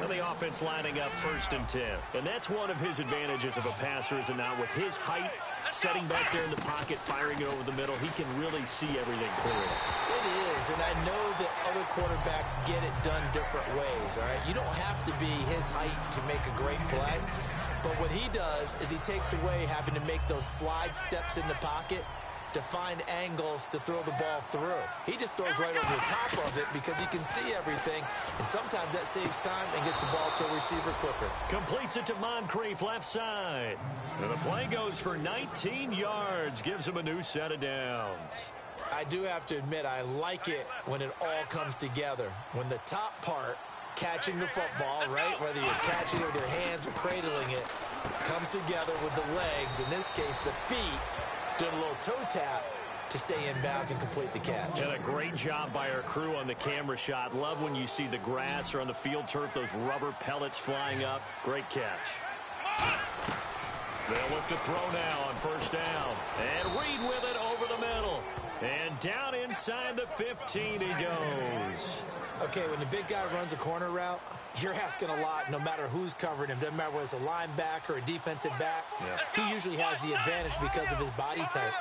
And the offense lining up 1st and 10. And that's one of his advantages of a passer, is it not? With his height, setting back there in the pocket, firing it over the middle, he can really see everything clearly. It is, and I know that other quarterbacks get it done different ways, all right? You don't have to be his height to make a great play. But what he does is he takes away having to make those slide steps in the pocket to find angles to throw the ball through. He just throws right over the top of it because he can see everything, and sometimes that saves time and gets the ball to a receiver quicker. Completes it to Moncrief, left side. And the play goes for 19 yards, gives him a new set of downs. I do have to admit, I like it when it all comes together. When the top part, catching the football, right, whether you're catching it with your hands or cradling it, comes together with the legs, in this case the feet, doing a little toe tap to stay in bounds and complete the catch. And a great job by our crew on the camera shot. Love when you see the grass or on the field turf, those rubber pellets flying up. Great catch. They'll look to throw now on 1st down. And Reed with it over the middle. And down inside the 15 he goes. Okay, when the big guy runs a corner route, you're asking a lot no matter who's covering him. Doesn't matter whether it's a linebacker or a defensive back. Yeah. He usually has the advantage because of his body type.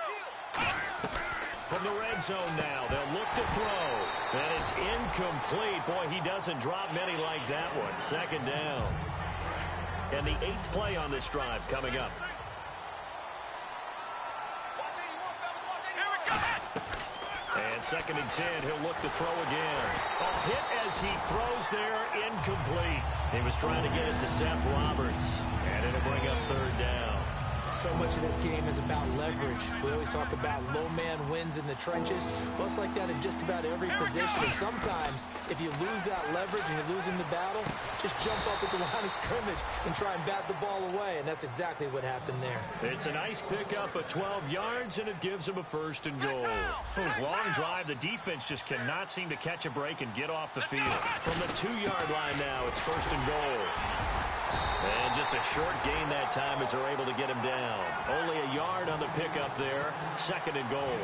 From the red zone now, they'll look to throw. And it's incomplete. Boy, he doesn't drop many like that one. 2nd down. And the 8th play on this drive coming up. And 2nd and 10, he'll look to throw again. A hit as he throws there, incomplete. He was trying to get it to Seth Roberts, and it'll bring up 3rd down. So much of this game is about leverage. We always talk about low man wins in the trenches. Well, it's like that in just about every position. And sometimes, if you lose that leverage and you're losing the battle, just jump up at the line of scrimmage and try and bat the ball away. And that's exactly what happened there. It's a nice pickup of 12 yards, and it gives him a 1st and goal. Long drive. The defense just cannot seem to catch a break and get off the field. From the 2-yard line now, it's 1st and goal. And just a short gain that time as they're able to get him down. Only a yard on the pickup there. 2nd and goal.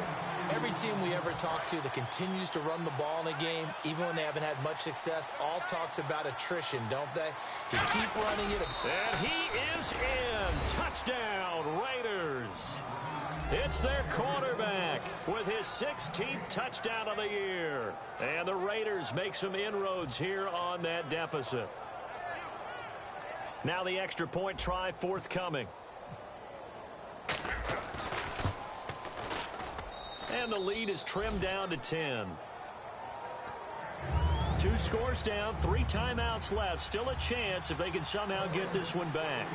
Every team we ever talk to that continues to run the ball in a game, even when they haven't had much success, all talks about attrition, don't they? To keep running it. And he is in. Touchdown, Raiders. It's their quarterback with his 16th touchdown of the year. And the Raiders make some inroads here on that deficit. Now the extra point try forthcoming. And the lead is trimmed down to 10. 2 scores down, 3 timeouts left. Still a chance if they can somehow get this one back.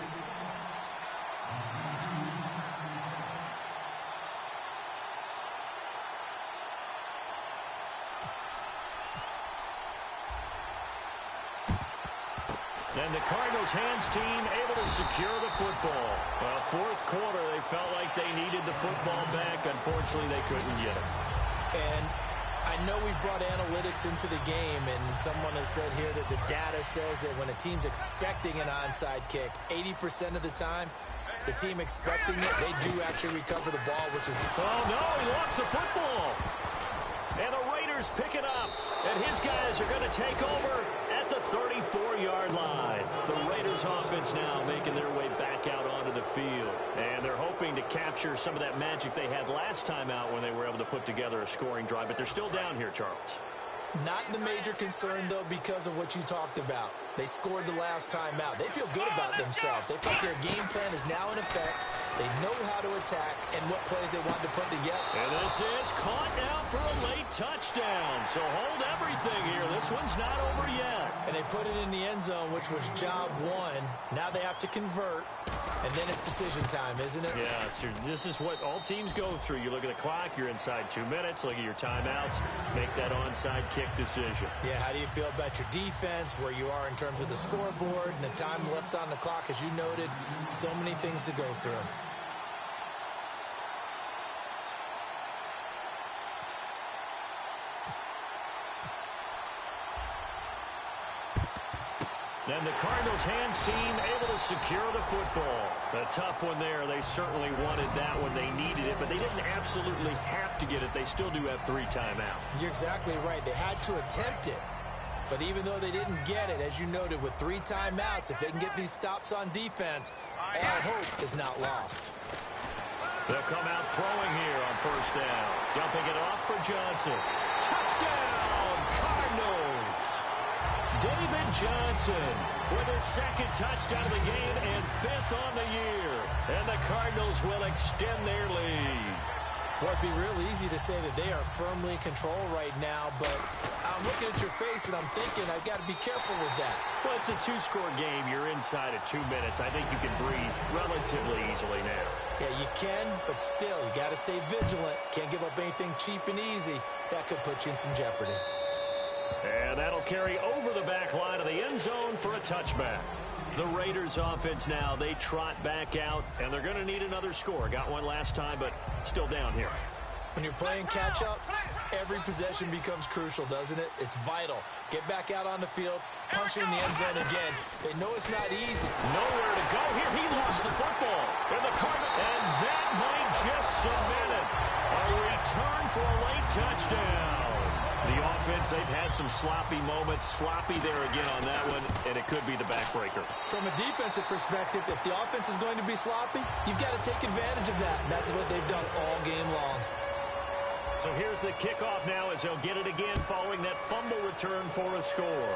And the Cardinals hands team able to secure the football. Well, 4th quarter, they felt like they needed the football back. Unfortunately, they couldn't get it. And I know we brought analytics into the game, and someone has said here that the data says that when a team's expecting an onside kick, 80% of the time, the team expecting it, they do actually recover the ball, which is... Oh, no, he lost the football. And the Raiders pick it up, and his guys are going to take over at the 34-yard line. The Raiders offense now making their way back out onto the field. And they're hoping to capture some of that magic they had last time out when they were able to put together a scoring drive. But they're still down here, Charles. Not the major concern, though, because of what you talked about. They scored the last time out. They feel good about themselves. They think their game plan is now in effect. They know how to attack and what plays they want to put together. And this is caught now for a late touchdown. So hold everything here. This one's not over yet. And they put it in the end zone, which was job one. Now they have to convert. And then it's decision time, isn't it? Yeah, so this is what all teams go through. You look at the clock, you're inside 2 minutes, look at your timeouts, make that onside kick decision. Yeah, how do you feel about your defense, where you are in terms of the scoreboard, and the time left on the clock, as you noted, so many things to go through. And the Cardinals' hands team able to secure the football. A tough one there. They certainly wanted that when they needed it, but they didn't absolutely have to get it. They still do have 3 timeouts. You're exactly right. They had to attempt it. But even though they didn't get it, as you noted, with 3 timeouts, if they can get these stops on defense, all hope is not lost. They'll come out throwing here on first down. Dumping it off for Johnson. Touchdown, Cardinals! David Johnson with his 2nd touchdown of the game and 5th on the year. And the Cardinals will extend their lead. Well, it'd be real easy to say that they are firmly in control right now, but I'm looking at your face and I'm thinking I've got to be careful with that. Well, it's a 2-score game. You're inside of 2 minutes. I think you can breathe relatively easily now. Yeah, you can, but still, you got to stay vigilant. Can't give up anything cheap and easy. That could put you in some jeopardy. And that'll carry over the back line of the end zone for a touchback. The Raiders offense now, they trot back out, and they're going to need another score. Got one last time, but still down here. When you're playing catch-up, every possession becomes crucial, doesn't it? It's vital. Get back out on the field, punch it in the end zone again. They know it's not easy. Nowhere to go here. He lost the football. And that might just cement it. A return for a late touchdown. The offense, they've had some sloppy moments. Sloppy there again on that one, and it could be the backbreaker. From a defensive perspective, if the offense is going to be sloppy, you've got to take advantage of that. And that's what they've done all game long. So here's the kickoff now as they'll get it again following that fumble return for a score.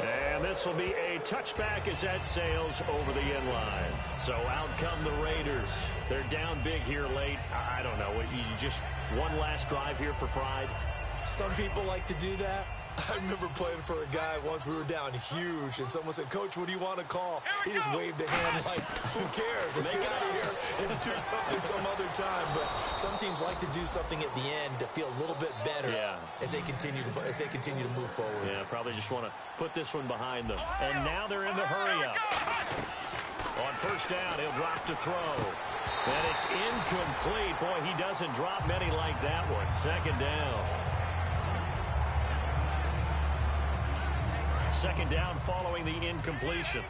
And this will be a touchback as that sails over the end line. So out come the Raiders. They're down big here late. I don't know. You just one last drive here for pride? Some people like to do that. I remember playing for a guy once. We were down huge, and someone said, "Coach, what do you want to call?" He just waved a hand like, "Who cares? Let's get out of here and do something some other time." But some teams like to do something at the end to feel a little bit better as they continue to move forward. Yeah, probably just want to put this one behind them. And now they're in the hurry up. On first down, he'll drop to throw. And it's incomplete. Boy, he doesn't drop many like that one. 2nd down. 2nd down following the incompletion.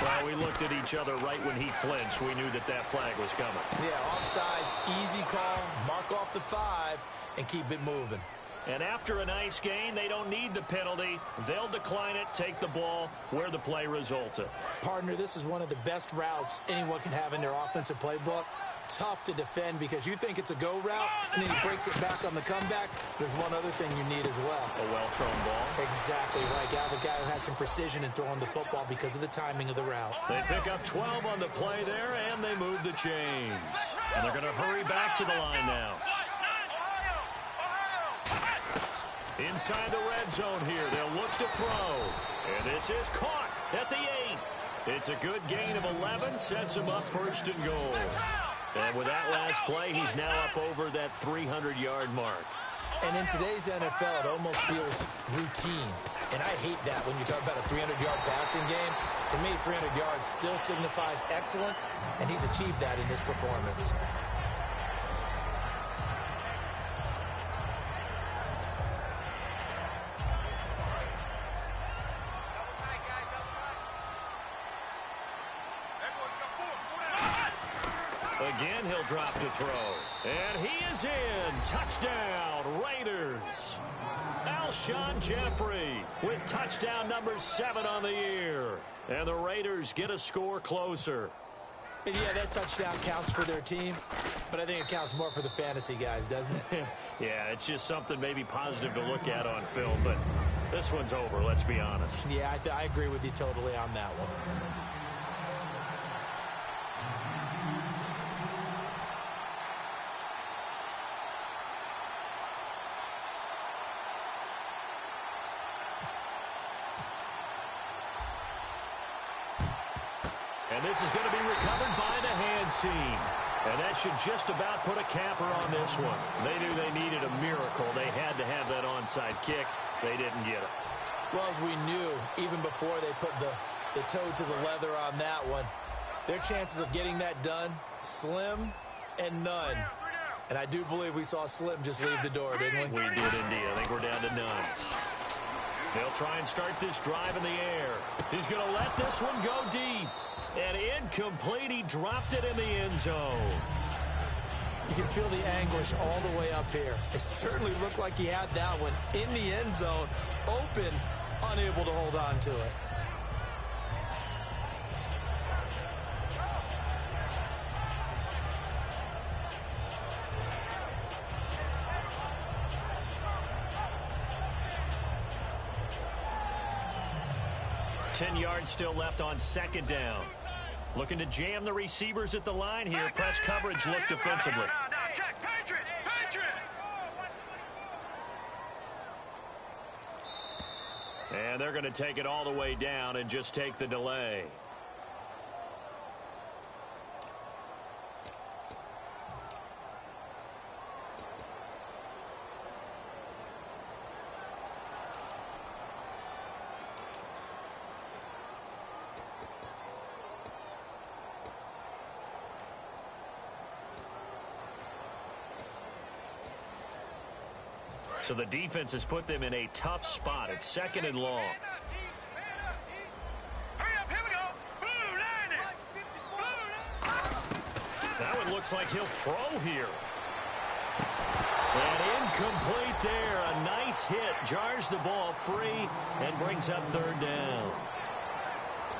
Well, we looked at each other right when he flinched. We knew that that flag was coming. Yeah, offsides, easy call, mark off the 5, and keep it moving. And after a nice gain, they don't need the penalty. They'll decline it, take the ball where the play resulted. Partner, this is one of the best routes anyone can have in their offensive playbook. Tough to defend because you think it's a go route, and then he breaks it back on the comeback. There's one other thing you need as well. A well-thrown ball. Exactly right. Got the guy who has some precision in throwing the football because of the timing of the route. They pick up 12 on the play there, and they move the chains. And they're going to hurry back to the line now. Inside the red zone here, they'll look to throw. And this is caught at the 8. It's a good gain of 11, sets him up 1st and goal. And with that last play, he's now up over that 300-yard mark. And in today's NFL, it almost feels routine. And I hate that when you talk about a 300-yard passing game. To me, 300 yards still signifies excellence, and he's achieved that in this performance. Again, he'll drop to throw. And he is in. Touchdown, Raiders. Alshon Jeffrey with touchdown number 7 on the year. And the Raiders get a score closer. And yeah, that touchdown counts for their team, but I think it counts more for the fantasy guys, doesn't it? Yeah, it's just something maybe positive to look at on film, but This one's over, let's be honest. Yeah, I agree with you totally on that one. And this is going to be recovered by the hands team. And that should just about put a capper on this one. They knew they needed a miracle. They had to have that onside kick. They didn't get it. Well, as we knew, even before they put the toe to the leather on that one, their chances of getting that done, slim and none. And I do believe we saw Slim just leave the door, didn't we? We did indeed. I think we're down to none. They'll try and start this drive in the air. He's going to let this one go deep. And incomplete. He dropped it in the end zone. You can feel the anguish all the way up here. It certainly looked like he had that one in the end zone, open, unable to hold on to it. Ten yards still left on second down. Looking to jam the receivers at the line here. Press coverage look defensively. Check, Patriot, Patriot. And they're going to take it all the way down and just take the delay. So the defense has put them in a tough spot. It's second and long. Hurry up, here we go. That one looks like he'll throw here. And incomplete there. A nice hit. Jars the ball free and brings up third down.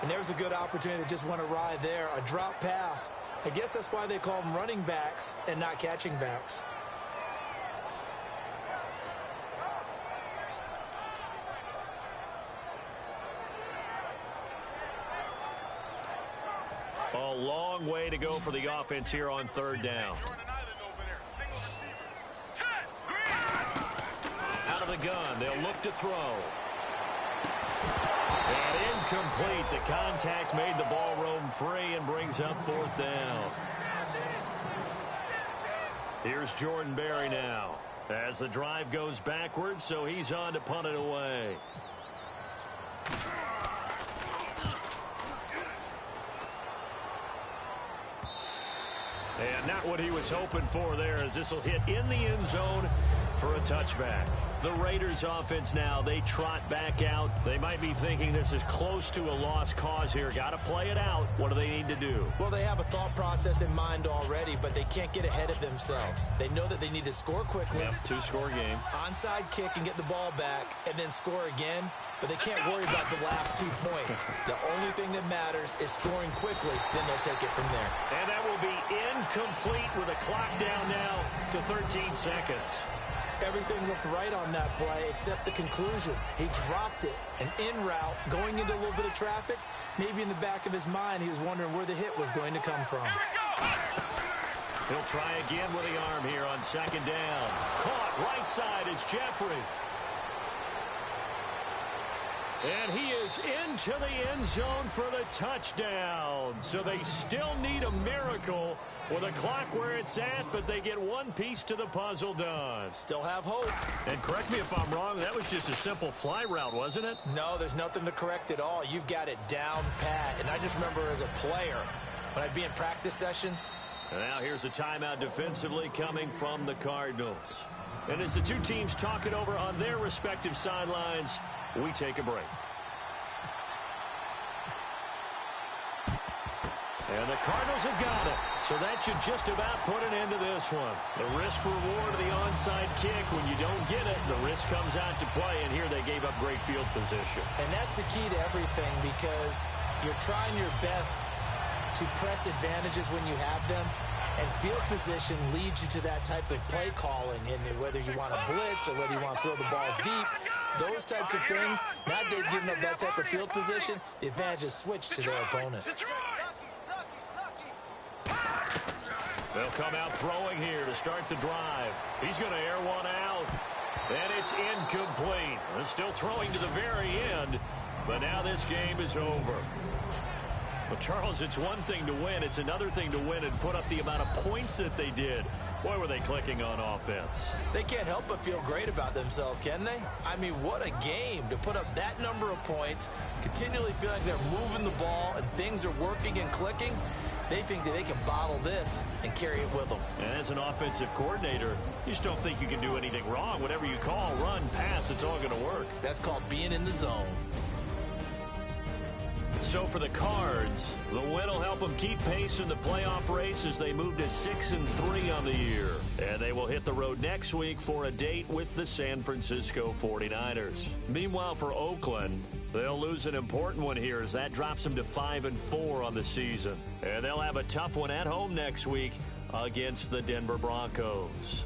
And there's a good opportunity to just went awry there. A drop pass. I guess that's why they call them running backs and not catching backs. A long way to go for the offense here on third down. Out of the gun, they'll look to throw. And incomplete. The contact made the ball roam free and brings up fourth down. Here's Jordan Berry now as the drive goes backwards, so he's on to punt it away. And not what he was hoping for there, as this will hit in the end zone for a touchback. The Raiders offense now, they trot back out. They might be thinking this is close to a lost cause here. Got to play it out. What do they need to do? Well, they have a thought process in mind already, but they can't get ahead of themselves. They know that they need to score quickly. Yep, two-score game. Onside kick and get the ball back and then score again. But they can't worry about the last 2 points. The only thing that matters is scoring quickly. Then they'll take it from there. And that will be incomplete with a clock down now to 13 seconds. Everything looked right on that play except the conclusion. He dropped it. An en route, going into a little bit of traffic. Maybe in the back of his mind, he was wondering where the hit was going to come from. He'll try again with the arm here on second down. Caught right side is Jeffrey. And he is into the end zone for the touchdown. So they still need a miracle with a clock where it's at, but they get one piece to the puzzle done. Still have hope. And correct me if I'm wrong, that was just a simple fly route, wasn't it? No, there's nothing to correct at all. You've got it down pat. And I just remember as a player, when I'd be in practice sessions. And now here's a timeout defensively coming from the Cardinals. And as the two teams talk it over on their respective sidelines, we take a break. And the Cardinals have got it. So that should just about put an end to this one. The risk reward of the onside kick. When you don't get it, the risk comes out to play. And here they gave up great field position. And that's the key to everything, because you're trying your best to press advantages when you have them. And field position leads you to that type of play calling, and whether you want to blitz or whether you want to throw the ball deep, those types of things, now they've given up that type of field position, the advantage is switched to their opponent. They'll come out throwing here to start the drive. He's going to air one out, and it's incomplete. They're still throwing to the very end, but now this game is over. Well, Charles, it's one thing to win. It's another thing to win and put up the amount of points that they did. Boy, were they clicking on offense. They can't help but feel great about themselves, can they? I mean, what a game to put up that number of points, continually feel like they're moving the ball and things are working and clicking. They think that they can bottle this and carry it with them. And as an offensive coordinator, you just don't think you can do anything wrong. Whatever you call, run, pass, it's all going to work. That's called being in the zone. So for the Cards, the win will help them keep pace in the playoff race as they move to 6-3 on the year. And they will hit the road next week for a date with the San Francisco 49ers. Meanwhile, for Oakland, they'll lose an important one here as that drops them to 5-4 on the season. And they'll have a tough one at home next week against the Denver Broncos.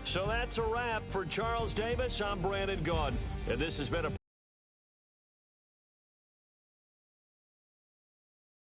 So that's a wrap. For Charles Davis, I'm Brandon Gaudin, and this has been a